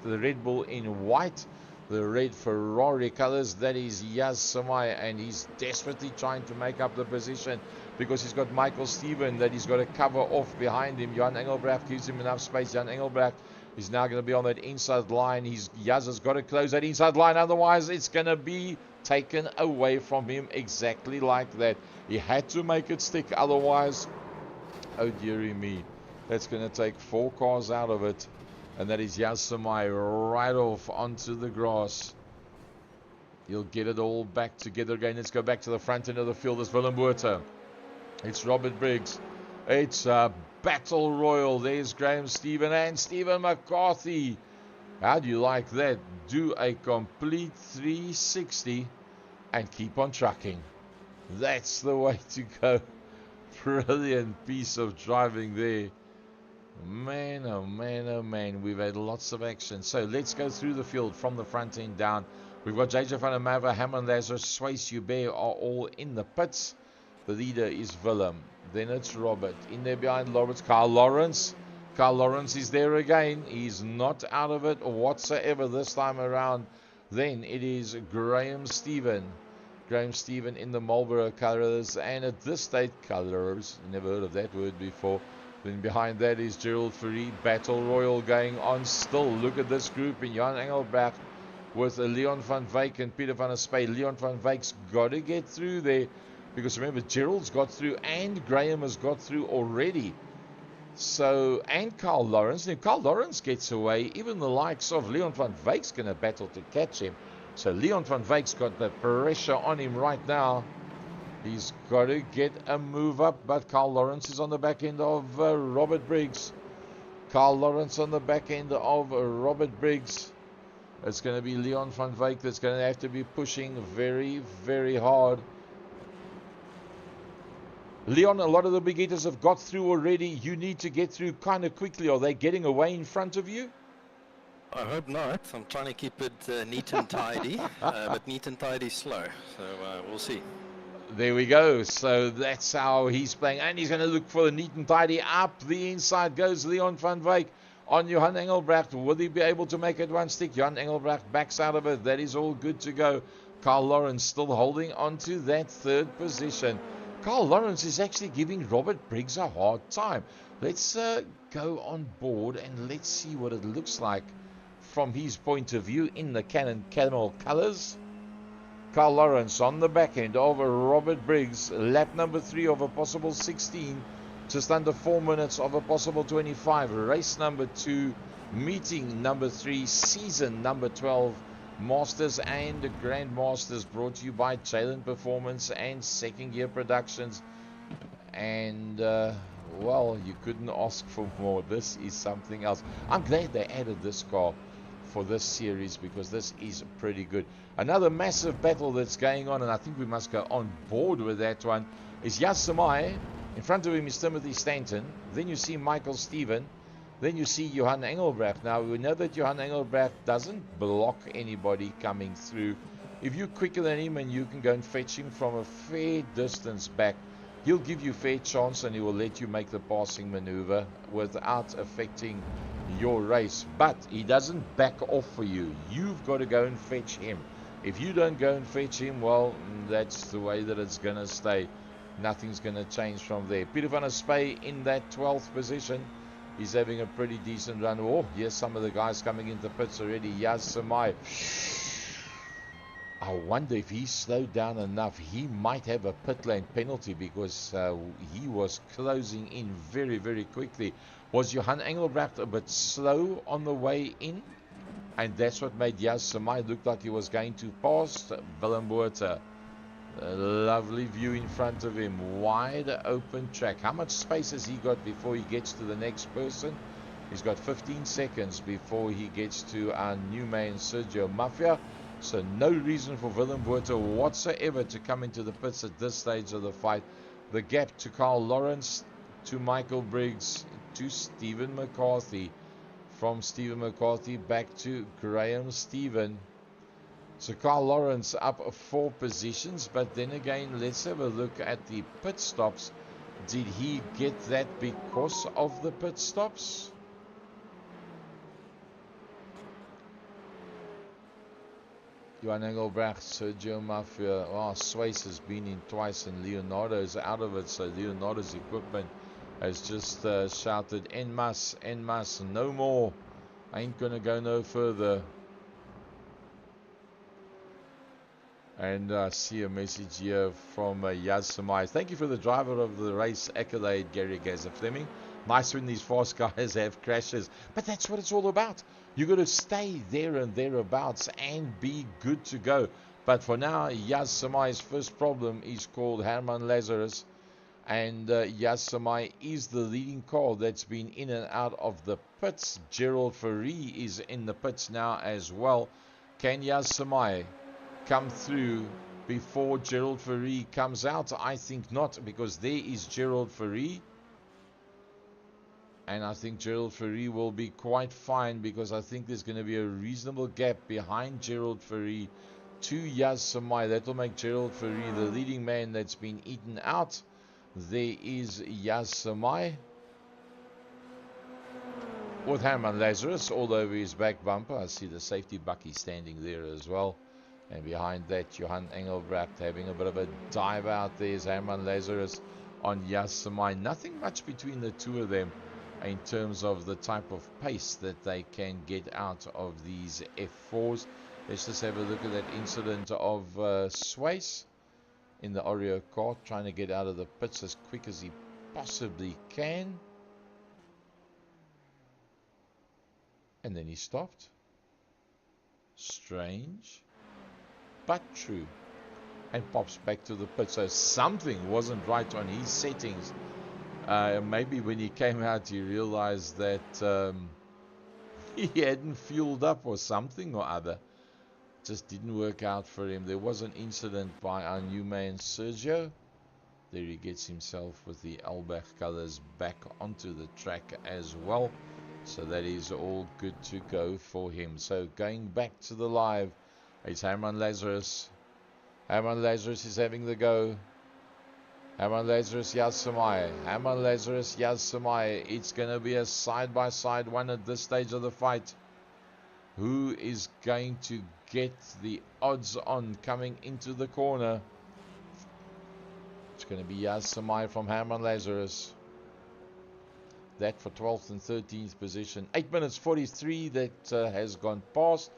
[SPEAKER 1] the Red Bull in white, the red Ferrari colors. That is Yaz Samai, and he's desperately trying to make up the position because he's got Michael Stephen that he's got to cover off behind him. Johan Engelbrecht gives him enough space. Johan Engelbrecht is now going to be on that inside line. Yaz has got to close that inside line, otherwise it's going to be taken away from him exactly like that. He had to make it stick, otherwise, oh dearie me, that's going to take 4 cars out of it. And that is Yaz Samai right off onto the grass. He'll get it all back together again. Let's go back to the front end of the field. It's Willem Botha. It's Robert Briggs. It's a battle royal. There's Graham Stephen and Stephen McCarthy. How do you like that? Do a complete 360 and keep on trucking. That's the way to go. Brilliant piece of driving there. Man, oh man, oh man. We've had lots of action. So let's go through the field from the front end down. We've got JJ van der Merwe, Herman Lazarus, Swayze Hubert are all in the pits. The leader is Willem. Then it's Robert. In there behind Lawrence, Carl Lawrence. Carl Lawrence is there again. He's not out of it whatsoever this time around. Then it is Graham Stephen. Graham Stephen in the Marlboro colors. And at this stage, colors. Never heard of that word before. Then behind that is Gerald Fourie. Battle Royal going on still. Look at this group in Jan Engelbrecht with Leon van Wyk and Peter van der Spey. Leon van Wyk's got to get through there. Because remember, Gerald's got through and Graham has got through already. So, and Carl Lawrence. And if Carl Lawrence gets away, even the likes of Leon van Wyk's going to battle to catch him. So Leon van Wyk's got the pressure on him right now. He's got to get a move up, but Carl Lawrence is on the back end of Robert Briggs. Carl Lawrence on the back end of Robert Briggs. It's going to be Leon van Wyk that's going to have to be pushing very, very hard. Leon, a lot of the big hitters have got through already. You need to get through kind of quickly. Are they getting away in front of you?
[SPEAKER 6] I hope not. I'm trying to keep it neat and tidy, but neat and tidy slow. So we'll see.
[SPEAKER 1] There we go. So that's how he's playing. And he's going to look for the neat and tidy. Up the inside goes Leon van Wyk on Johan Engelbrecht. Will he be able to make it one stick? Johan Engelbrecht backs out of it. That is all good to go. Carl Lawrence still holding on to that third position. Carl Lawrence is actually giving Robert Briggs a hard time. Let's go on board and let's see what it looks like from his point of view in the Canon Camel colors. Carl Lawrence on the back end of Robert Briggs, lap number 3 of a possible 16, just under 4 minutes of a possible 25, race number 2, meeting number 3, season number 12, Masters and Grand Masters, brought to you by Jalen Performance and Second Gear Productions. And well, you couldn't ask for more. This is something else. I'm glad they added this car for this series, because this is pretty good. Another massive battle that's going on, and I think we must go on board with that one, is Yas Samai. In front of him is Timothy Stanton. Then you see Michael Steven. Then you see Johan Engelbrecht. Now we know that Johan Engelbrecht doesn't block anybody coming through. If you're quicker than him and you can go and fetch him from a fair distance back, he'll give you fair chance and he will let you make the passing maneuver without affecting your race. But he doesn't back off for you. You've got to go and fetch him. If you don't go and fetch him, well, that's the way that it's going to stay. Nothing's going to change from there. Peter van der Spey in that 12th position. He's having a pretty decent run. Oh, here's some of the guys coming into pits already. Yas Samai. I wonder if he slowed down enough. He might have a pit lane penalty, because he was closing in very, very quickly. Was Johan Engelbrecht a bit slow on the way in? And that's what made Yas Samai look like he was going to pass Willem Botha. A lovely view in front of him. Wide open track. How much space has he got before he gets to the next person? He's got 15 seconds before he gets to our new man Sergio Mafia. So no reason for Willem Botha whatsoever to come into the pits at this stage of the fight. The gap to Carl Lawrence, to Michael Briggs, to Stephen McCarthy. From Stephen McCarthy back to Graham Stephen. So Carl Lawrence up 4 positions, but then again, let's have a look at the pit stops. Did he get that because of the pit stops? Johan Engelbrecht, Sergio Mafia. Oh, Swace has been in twice and Leonardo is out of it. So Leonardo's equipment has just shouted, en masse, no more. Ain't gonna go no further. And I see a message here from Yas Samai. Thank you for the driver of the race accolade, Gary Gaza Fleming. Nice when these fast guys have crashes. But that's what it's all about. You've got to stay there and thereabouts and be good to go. But for now, Yas Samai's first problem is called Herman Lazarus. And Yas Samai is the leading car that's been in and out of the pits. Gerald Ferry is in the pits now as well. Can Yas Samai come through before Gerald Ferry comes out? I think not, because there is Gerald Ferry. And I think Gerald Ferry will be quite fine, because I think there's going to be a reasonable gap behind Gerald Ferry to Yas Samai. That will make Gerald Ferry the leading man that's been eaten out. There is Yas Samai with Herman Lazarus all over his back bumper. I see the safety bucky standing there as well. And behind that, Johan Engelbrecht having a bit of a dive out. There's Herman Lazarus on Yas Samai. Nothing much between the two of them in terms of the type of pace that they can get out of these F4s. Let's just have a look at that incident of Swace in the Oreo car, trying to get out of the pits as quick as he possibly can. And then he stopped. Strange, but true. and pops back to the pit. So something wasn't right on his settings. Maybe when he came out, he realized that he hadn't fueled up or something or other. Just didn't work out for him. There was an incident by our new man Sergio. There he gets himself with the Albach colors back onto the track as well. So that is all good to go for him. So going back to the live, it's Herman Lazarus. Herman Lazarus is having the go. Herman Lazarus, Yaz Samai. Herman Lazarus, Yaz Samai. It's going to be a side-by-side one at this stage of the fight. Who is going to get the odds on coming into the corner? It's going to be Yaz Samai from Herman Lazarus. That for 12th and 13th position. 8 minutes 43 that has gone past.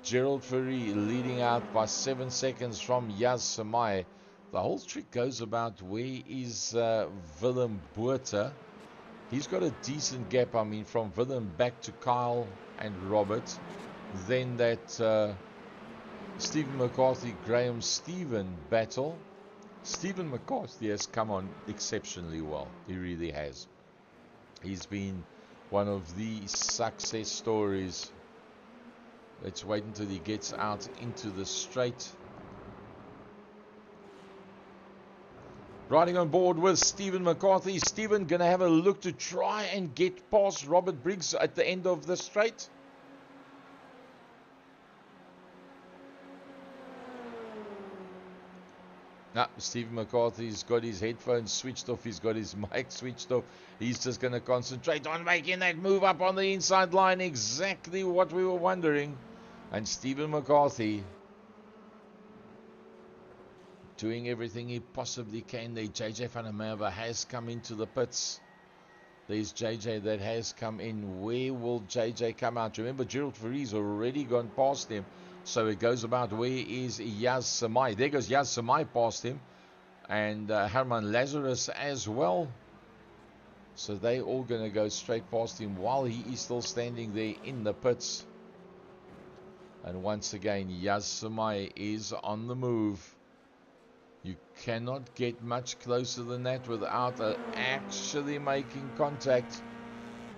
[SPEAKER 1] Gerald Ferry leading out by 7 seconds from Yaz Samai. The whole trick goes about where is Willem Botha. He's got a decent gap, I mean, from Willem back to Kyle and Robert. Then that Stephen McCarthy, Graham Stephen battle. Stephen McCarthy has come on exceptionally well. He really has. He's been one of the success stories. Let's wait until he gets out into the straight. Riding on board with Stephen McCarthy. Stephen going to have a look to try and get past Robert Briggs at the end of the straight. Now, Stephen McCarthy's got his headphones switched off. He's got his mic switched off. He's just going to concentrate on making that move up on the inside line. Exactly what we were wondering. And Stephen McCarthy doing everything he possibly can there. JJ van der Merwe has come into the pits. There's JJ that has come in. Where will JJ come out? Remember, Gerald Ferry's already gone past him. So it goes about where is Yaz Samai. There goes Yaz Samai past him. And Herman Lazarus as well. So they all going to go straight past him while he is still standing there in the pits. And once again, Yaz Samai is on the move. You cannot get much closer than that without actually making contact.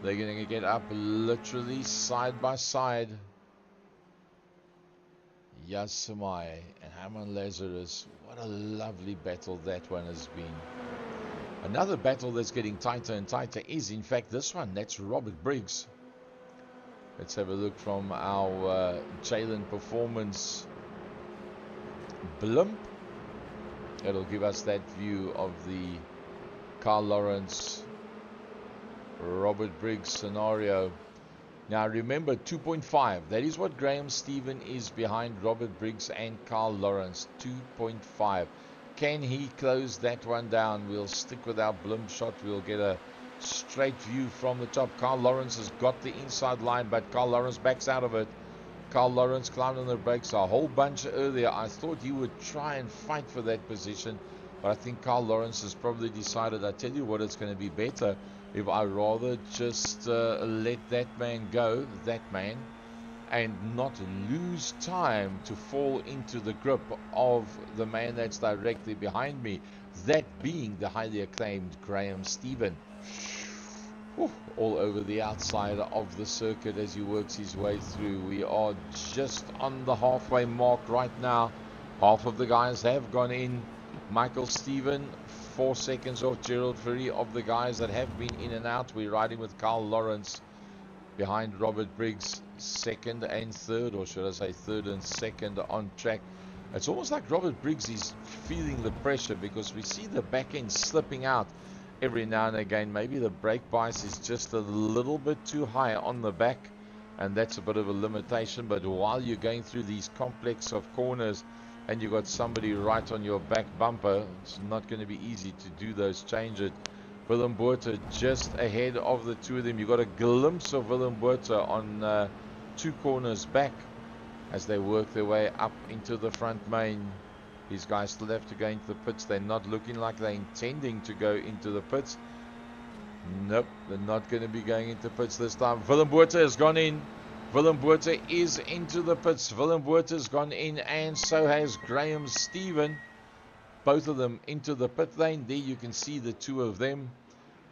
[SPEAKER 1] They're going to get up literally side by side. Yaz Samai and Herman Lazarus. What a lovely battle that one has been. Another battle that's getting tighter and tighter is in fact this one. That's Robert Briggs. Let's have a look from our Jalen Performance blimp. It'll give us that view of the Carl Lawrence Robert Briggs scenario. Now remember 2.5. That is what Graham Stephen is behind Robert Briggs and Carl Lawrence. 2.5. Can he close that one down? We'll stick with our blimp shot. We'll get a straight view from the top. Carl Lawrence has got the inside line, but Carl Lawrence backs out of it. Carl Lawrence climbed on the brakes a whole bunch earlier. I thought he would try and fight for that position, but I think Carl Lawrence has probably decided, I tell you what, it's going to be better if I rather just let that man go, and not lose time to fall into the grip of the man that's directly behind me, that being the highly acclaimed Graham Stephen. All over the outside of the circuit as he works his way through. We are just on the halfway mark right now. Half of the guys have gone in. Michael Stephen 4 seconds off Gerald Ferry. Of the guys that have been in and out, we're riding with Carl Lawrence behind Robert Briggs, second and third, or should I say third and second on track. It's almost like Robert Briggs is feeling the pressure because we see the back end slipping out every now and again. Maybe the brake bias is just a little bit too high on the back, and that's a bit of a limitation. But while you're going through these complex of corners and you've got somebody right on your back bumper, it's not going to be easy to do those changes. Willem Botha just ahead of the two of them. You got a glimpse of Willem Botha on 2 corners back as they work their way up into the front main. These guys still have to go into the pits. They're not looking like they're intending to go into the pits. Nope, they're not going to be going into pits this time. Willem Botha has gone in. Willem Botha is into the pits. Willem Botha has gone in, and so has Graham Stephen. both of them into the pit lane. There you can see the two of them.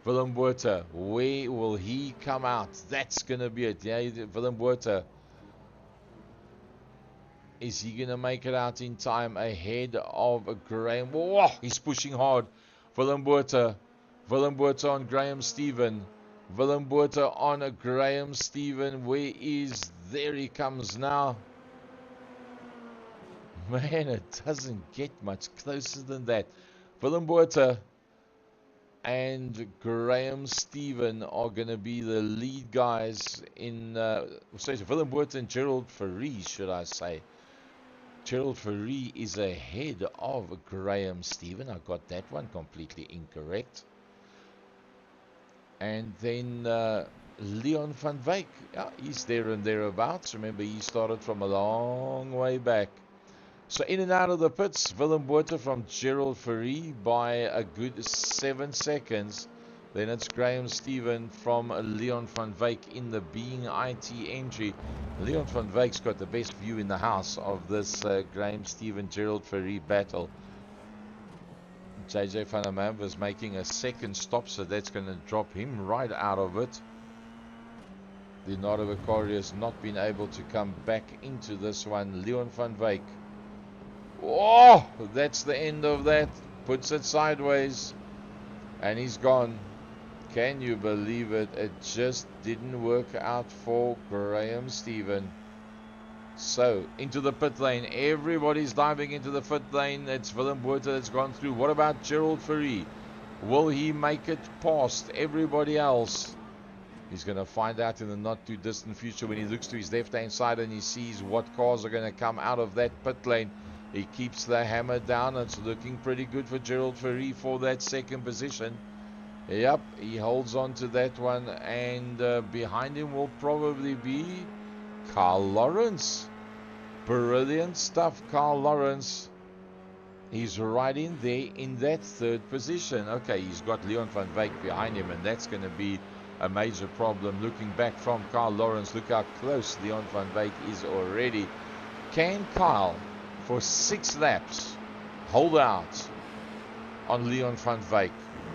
[SPEAKER 1] Willem Botha, where will he come out? That's going to be it. Yeah, Willem Botha. Is he going to make it out in time ahead of Graham? Whoa, he's pushing hard. Willem Botha. Willem Botha on Graham Stephen. Willem Botha on Graham Stephen. Where is... There he comes now. Man, it doesn't get much closer than that. Willem Botha and Graham Stephen are going to be the lead guys in... Willem Botha and Gerald Fourie, should I say. Gerald Fourie is ahead of Graham Stephen. I got that one completely incorrect. And then Leon van Wyk. Yeah, he's there and thereabouts. Remember, he started from a long way back. So in and out of the pits, Willem Botha from Gerald Fourie by a good 7 seconds. Then it's Graham Stephen from Leon van Wyk in the Being IT entry. Leon van Wyk's got the best view in the house of this Graham Stephen Gerald Fourie battle. JJ van der Merwe is making a second stop, so that's going to drop him right out of it. The Norovicari has not been able to come back into this one. Leon van Wyk. Oh, that's the end of that. Puts it sideways. And he's gone. Can you believe it? It just didn't work out for Graham Stephen. So, into the pit lane. Everybody's diving into the pit lane. It's Willem Botha that's gone through. What about Gerald Fourie? Will he make it past everybody else? He's going to find out in the not too distant future when he looks to his left hand side and he sees what cars are going to come out of that pit lane. He keeps the hammer down. It's looking pretty good for Gerald Fourie for that second position. Yep, he holds on to that one, and behind him will probably be Carl Lawrence. Brilliant stuff, Carl Lawrence. He's right in there in that third position. Okay, he's got Leon van Wyk behind him, and that's going to be a major problem. Looking back from Carl Lawrence, look how close Leon van Wyk is already. Can Carl, for 6 laps, hold out on Leon van Wyk?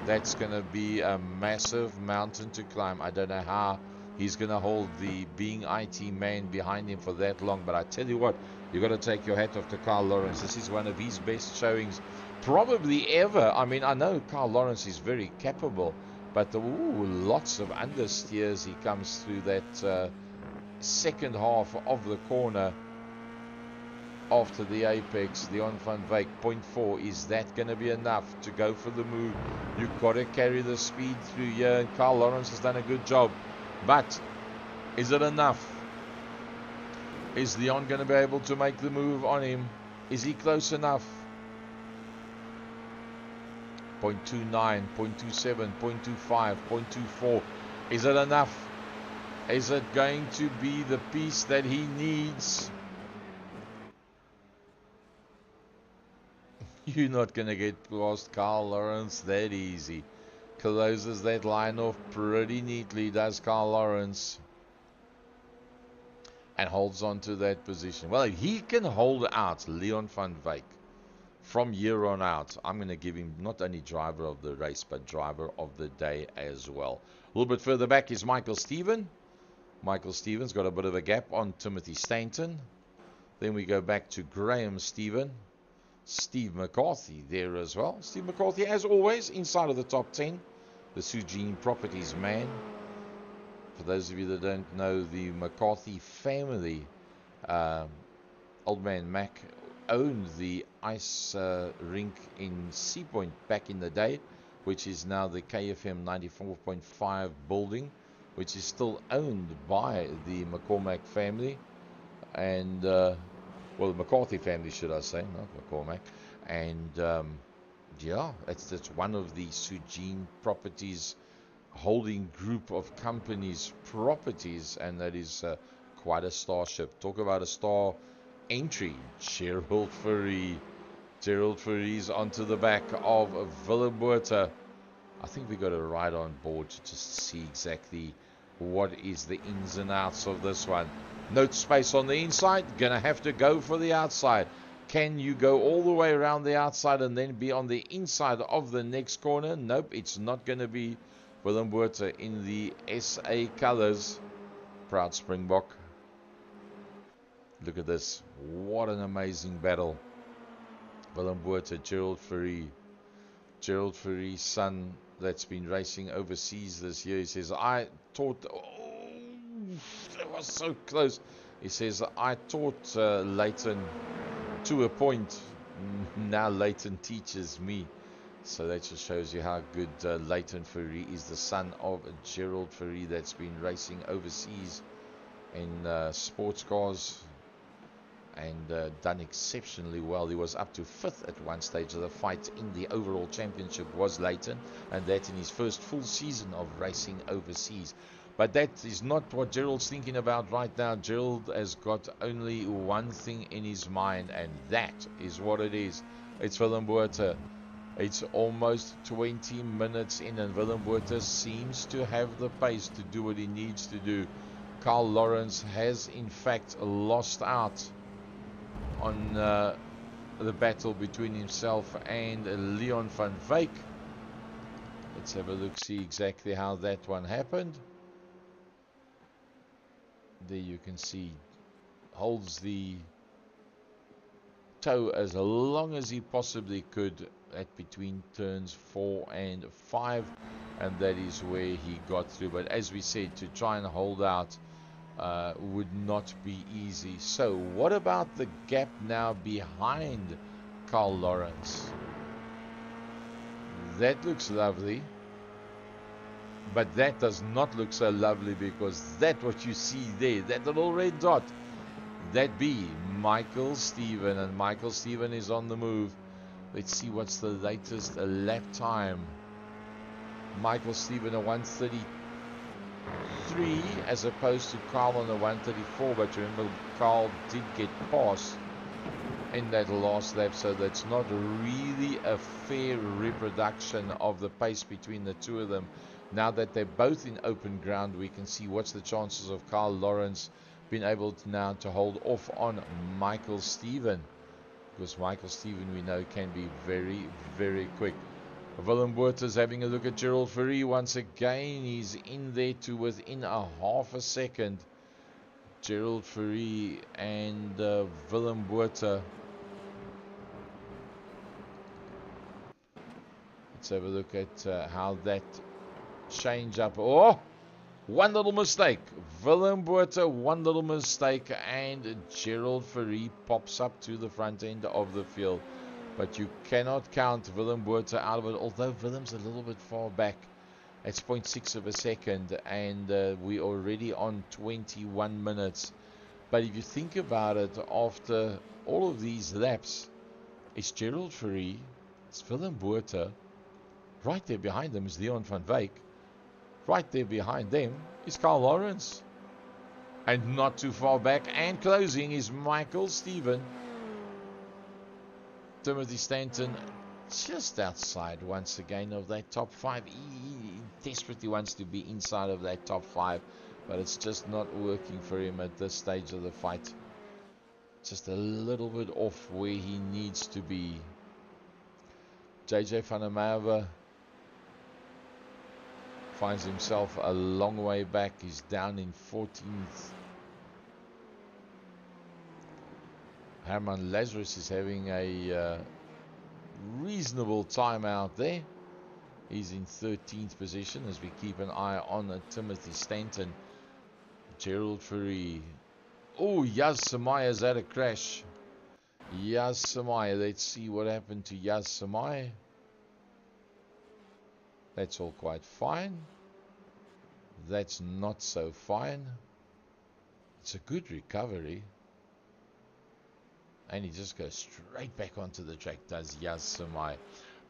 [SPEAKER 1] That's going to be a massive mountain to climb. I don't know how he's going to hold the Being IT man behind him for that long. But I tell you what, you've got to take your hat off to Carl Lawrence. This is one of his best showings probably ever. I mean, I know Carl Lawrence is very capable, but lots of understeers. He comes through that second half of the corner after the apex. Leon van Wyk, 0.4. Is that going to be enough to go for the move? You've got to carry the speed through here. And Carl Lawrence has done a good job. But is it enough? Is Leon going to be able to make the move on him? Is he close enough? 0.29, 0.27, 0.25, 0.24. Is it enough? Is it going to be the piece that he needs? You're not going to get past Carl Lawrence that easy. Closes that line off pretty neatly, does Carl Lawrence. And holds on to that position. Well, if he can hold out Leon van Wyk from here on out, I'm going to give him not only driver of the race, but driver of the day as well. A little bit further back is Michael Stephen. Michael Stephen's got a bit of a gap on Timothy Stainton. Then we go back to Graham Stephen. Steve McCarthy there as well. Steve McCarthy, as always, inside of the top 10. The Sujin Properties man. For those of you that don't know, the McCarthy family, Old Man Mac owned the ice rink in Sea Point back in the day, which is now the KFM 94.5 building, which is still owned by the McCormack family. And well, the McCarthy family, should I say, not McCormack. And yeah, it's one of the Sujin Properties holding group of companies' properties, and that is quite a starship. Talk about a star entry. Gerald Fourie. Gerald Fourie's onto the back of Willem Botha. I think we got to ride on board to just see exactly what is the ins and outs of this one. Note space on the inside, gonna have to go for the outside. Can you go all the way around the outside and then be on the inside of the next corner? Nope, it's not going to be Willem Botha in the SA colours. Proud Springbok. Look at this. What an amazing battle. Willem Botha, Gerald Fourie. Gerald Fourie's son that's been racing overseas this year. He says, I taught... Oh, that was so close. He says, I taught Leighton to a point. Now Leighton teaches me. So that just shows you how good Leighton Fourie is, the son of Gerald Fourie that's been racing overseas in sports cars and done exceptionally well. He was up to 5th at one stage of the fight in the overall championship, was Leighton, and that in his first full season of racing overseas. But that is not what Gerald's thinking about right now. Gerald has got only one thing in his mind, and that is what it is. It's Willem Botha. It's almost 20 minutes in, and Willem Botha seems to have the pace to do what he needs to do. Carl Lawrence has, in fact, lost out on the battle between himself and Leon van Wyk. Let's have a look, see exactly how that one happened. There you can see, holds the toe as long as he possibly could at between turns 4 and 5, and that is where he got through. But as we said, to try and hold out would not be easy. So what about the gap now behind Carl Lawrence? That looks lovely, but that does not look so lovely, because that what you see there, that little red dot, that be Michael Steven, and Michael Steven is on the move. Let's see what's the latest lap time. Michael Steven a 1:33 as opposed to Carl on a 1:34, but remember Carl did get past in that last lap, so that's not really a fair reproduction of the pace between the two of them. Now that they're both in open ground, we can see what's the chances of Carl Lawrence being able to now to hold off on Michael Steven, because Michael Steven we know can be very, very quick. Willem Botha's having a look at Gerald Fourie once again. He's in there to within a half a second. Gerald Fourie and Willem Botha. Let's have a look at how that change up. Oh, one little mistake. Willem Botha, one little mistake, and Gerald Fourie pops up to the front end of the field. But you cannot count Willem Botha out of it, although Willem's a little bit far back. It's 0.6 of a second, and we're already on 21 minutes. But if you think about it, after all of these laps, it's Gerald Fourie, it's Willem Botha. Right there behind them is Leon van Wyk. Right there behind them is Carl Lawrence. And not too far back and closing is Michael Steven. Timothy Stanton just outside once again of that top 5. He desperately wants to be inside of that top 5, but it's just not working for him at this stage of the fight. Just a little bit off where he needs to be. JJ van der Merwe finds himself a long way back. He's down in 14th. Herman Lazarus is having a reasonable time out there. He's in 13th position as we keep an eye on Timothy Stanton. Gerald Fourie. Oh, Yaz Samaya's had a crash. Yaz Samaya. Let's see what happened to Yaz Samaya. That's all quite fine. That's not so fine. It's a good recovery. And he just goes straight back onto the track, does Yaz Samaya.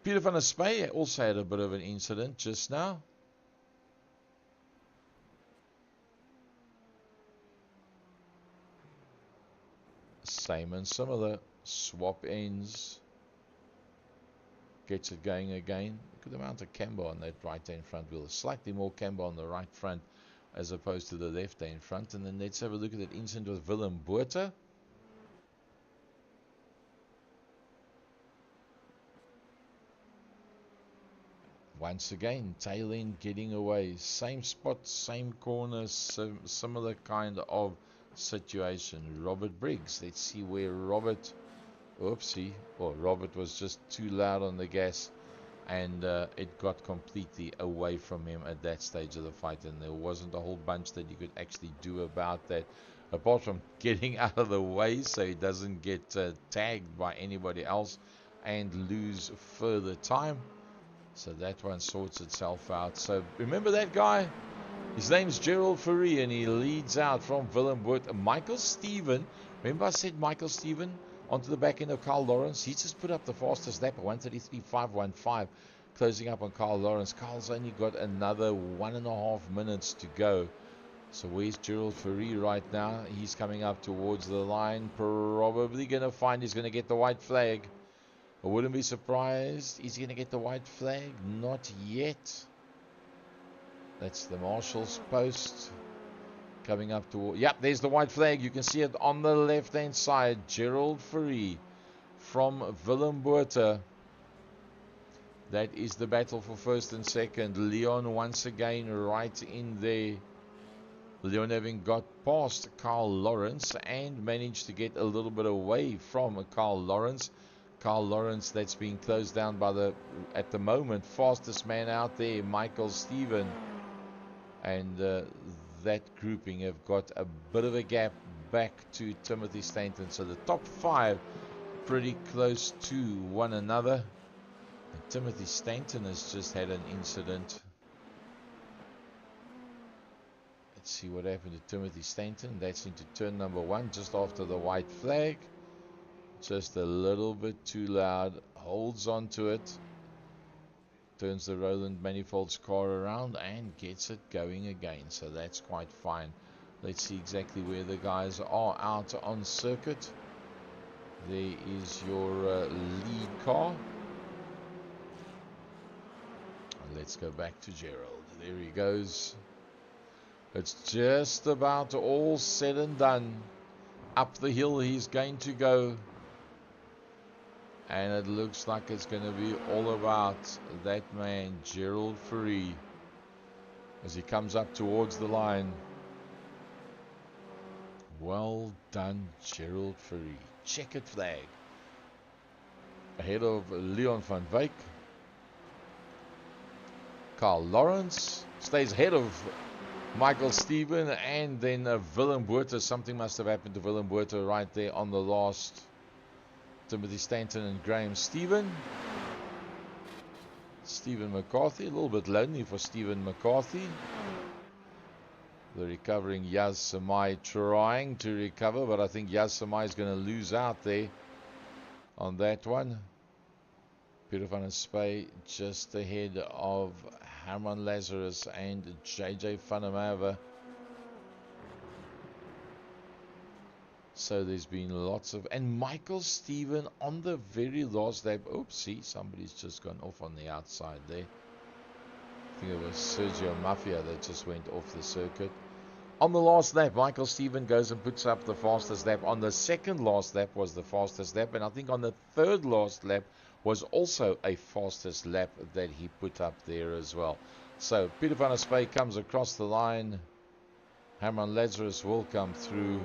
[SPEAKER 1] Peter van der Spey also had a bit of an incident just now. Same and similar. Swap ends. Gets it going again. Look at the amount of camber on that right hand front wheel. Slightly more camber on the right front as opposed to the left hand front. And then let's have a look at that incident with Willem Botha. Once again, tail end getting away. Same spot, same corner, similar kind of situation. Robert Briggs. Let's see where Robert... Oopsie. Oh, Robert was just too loud on the gas. And it got completely away from him at that stage of the fight. And there wasn't a whole bunch that you could actually do about that. Apart from getting out of the way so he doesn't get tagged by anybody else and lose further time. So that one sorts itself out. So remember that guy? His name's Gerald Fourie, and he leads out from Willem Wood. Michael Steven, remember I said Michael Steven onto the back end of Carl Lawrence? He just put up the fastest lap at 1:33.515, closing up on Carl Lawrence. Carl's only got another 1.5 minutes to go. So where's Gerald Fourie right now? He's coming up towards the line. Probably going to find he's going to get the white flag. I wouldn't be surprised. Is he going to get the white flag? Not yet. That's the marshal's post. Coming up toward... Yep, there's the white flag. You can see it on the left-hand side. Gerald Fourie from Willem Botha. That is the battle for first and second. Leon once again right in there. Leon having got past Carl Lawrence and managed to get a little bit away from Carl Lawrence. Carl Lawrence, that's being closed down by the, at the moment, fastest man out there, Michael Steven. And that grouping have got a bit of a gap back to Timothy Stanton. So the top five pretty close to one another. And Timothy Stanton has just had an incident. Let's see what happened to Timothy Stanton. That's into turn number 1, just after the white flag. Just a little bit too loud. Holds on to it. Turns the Roland Manifolds car around and gets it going again. So that's quite fine. Let's see exactly where the guys are out on circuit. There is your lead car. And let's go back to Gerald. There he goes. It's just about all said and done. Up the hill he's going to go. And it looks like it's going to be all about that man, Gerald Fourie, as he comes up towards the line. Well done, Gerald Fourie. Checkered flag. Ahead of Leon van Wyk. Carl Lawrence stays ahead of Michael Steven, and then Willem Botha. Something must have happened to Willem Botha right there on the last. Timothy Stanton and Graham Stephen. Stephen McCarthy, a little bit lonely for Stephen McCarthy. The recovering Yaz Samai trying to recover, but I think Yaz Samai is going to lose out there on that one. Peter van der Spy just ahead of Herman Lazarus and JJ van der Merwe. So there's been lots of... And Michael Steven on the very last lap. Oopsie, somebody's just gone off on the outside there. I think it was Sergio Mafia that just went off the circuit. On the last lap, Michael Steven goes and puts up the fastest lap. On the second last lap was the fastest lap. And I think on the third last lap was also a fastest lap that he put up there as well. So Peter van der Spy comes across the line. Herman Lazarus will come through.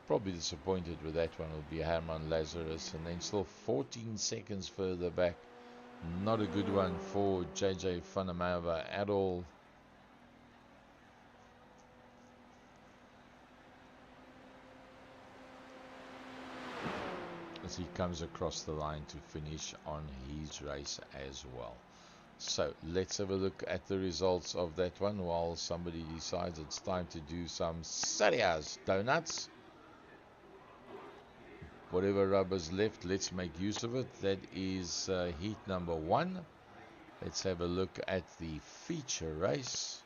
[SPEAKER 1] Probably disappointed with that one will be Herman Lazarus, and then still 14 seconds further back. Not a good one for JJ van der Merwe at all. As he comes across the line to finish on his race as well. So let's have a look at the results of that one while somebody decides it's time to do some serious donuts. Whatever rubber's left, let's make use of it. That is heat number 1. Let's have a look at the feature race.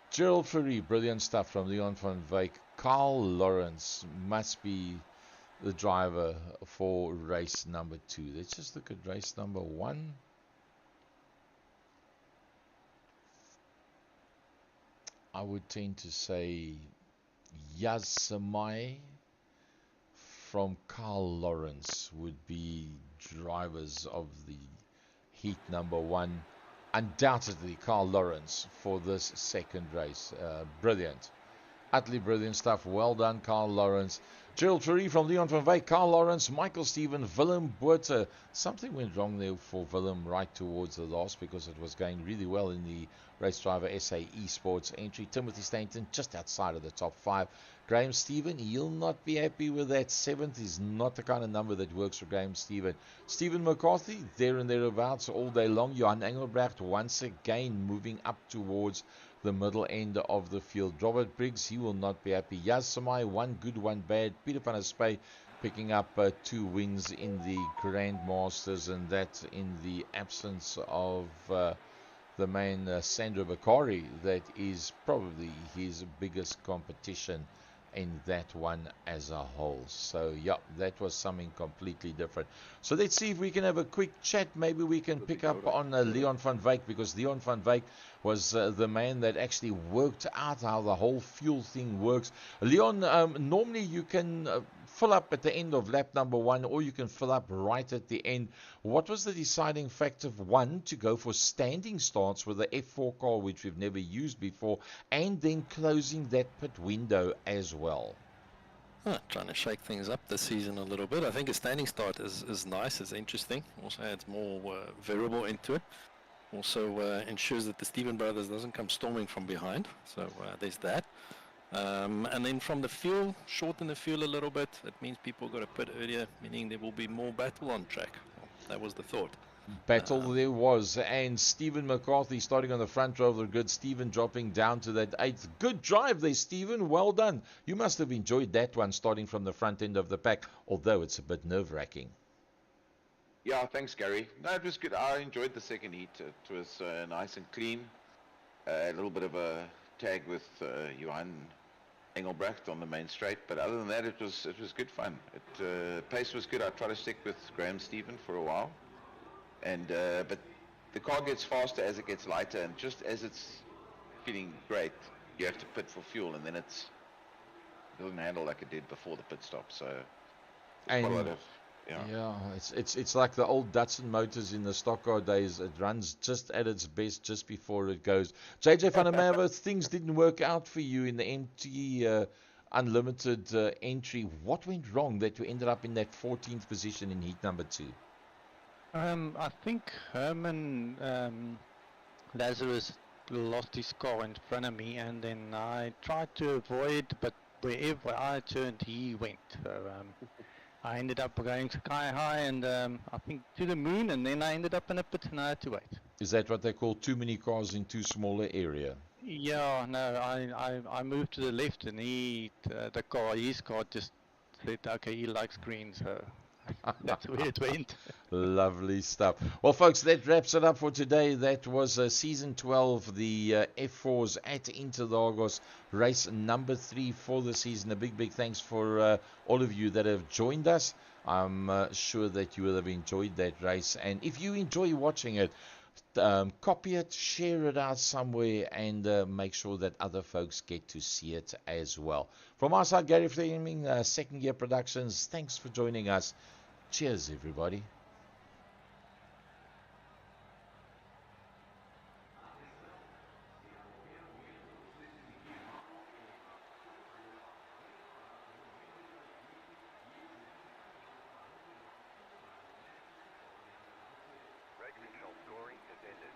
[SPEAKER 1] Gerald Fourie, brilliant stuff from Leon van Wyk. Carl Lawrence must be the driver for race number 2. Let's just look at race number 1. I would tend to say Yaz Samai from Carl Lawrence would be drivers of the heat number 1. Undoubtedly, Carl Lawrence for this second race. Brilliant. Utterly brilliant stuff. Well done, Carl Lawrence. Gerald Fourie from Leon van Wyk, Carl Lawrence, Michael Steven, Willem Botha. Something went wrong there for Willem right towards the last because it was going really well in the Race Driver SA Esports entry. Timothy Stainton just outside of the top 5. Graham Stephen, he'll not be happy with that. 7th is not the kind of number that works for Graham Stephen. Stephen McCarthy, there and thereabouts all day long. Johan Engelbrecht once again moving up towards the middle end of the field. Robert Briggs, he will not be happy. Yaz Samai, 1 good, 1 bad. Peter van der Spey picking up 2 wins in the Grandmasters, and that in the absence of the man Sandro Bakari, that is probably his biggest competition in that one as a whole. So yeah, that was something completely different. So let's see if we can have a quick chat. Maybe we can pick up on Leon van Wyk, because Leon van Wyk was the man that actually worked out how the whole fuel thing works. Leon, normally you can fill up at the end of lap number 1, or you can fill up right at the end. What was the deciding factor, one, to go for standing starts with the F4 car, which we've never used before, and then closing that pit window as well?
[SPEAKER 6] Trying to shake things up this season a little bit. I think a standing start is nice, it's interesting. Also adds more variable into it. Also ensures that the Steven brothers doesn't come storming from behind. So there's that. And then from the fuel, shorten the fuel a little bit. That means people got to pit earlier, meaning there will be more battle on track. Well, that was the thought.
[SPEAKER 1] Battle there was, and Stephen McCarthy starting on the front row of the grid. Stephen dropping down to that 8th. Good drive there, Stephen. Well done. You must have enjoyed that one, starting from the front end of the pack, although it's a bit nerve-wracking.
[SPEAKER 4] Yeah, thanks, Gary. No, it was good. I enjoyed the second heat. It was nice and clean. A little bit of a tag with Johan Engelbrecht on the main straight, but other than that, it was good fun. Pace was good. I tried to stick with Graham Stephen for a while, and but the car gets faster as it gets lighter, and just as it's feeling great, you have to pit for fuel, and then it doesn't handle like it did before the pit stop. So quite a lot of
[SPEAKER 1] it's like the old Datsun motors in the stock car days. It runs just at its best just before it goes. JJ van der Merwe, things didn't work out for you in the MT Unlimited entry. What went wrong that you ended up in that 14th position in heat number 2?
[SPEAKER 3] I think Herman Lazarus lost his car in front of me, and then I tried to avoid, but wherever I turned, he went. So I ended up going sky high, and I think to the moon, and then I ended up in a pit and I had to wait.
[SPEAKER 1] Is that what they call too many cars in too small an area?
[SPEAKER 3] Yeah, no, I moved to the left, and his car just said, okay, he likes green, so that's where it went.
[SPEAKER 1] Lovely stuff. Well, folks, that wraps it up for today. That was season 12, the F4s at Interlagos, race number 3 for the season. A big thanks for all of you that have joined us. I'm sure that you will have enjoyed that race, and if you enjoy watching it, copy it, share it out somewhere, and make sure that other folks get to see it as well. From our side, Gary Fleming, Second Gear Productions, thanks for joining us. Cheers, everybody.
[SPEAKER 7] Rate control scoring has ended.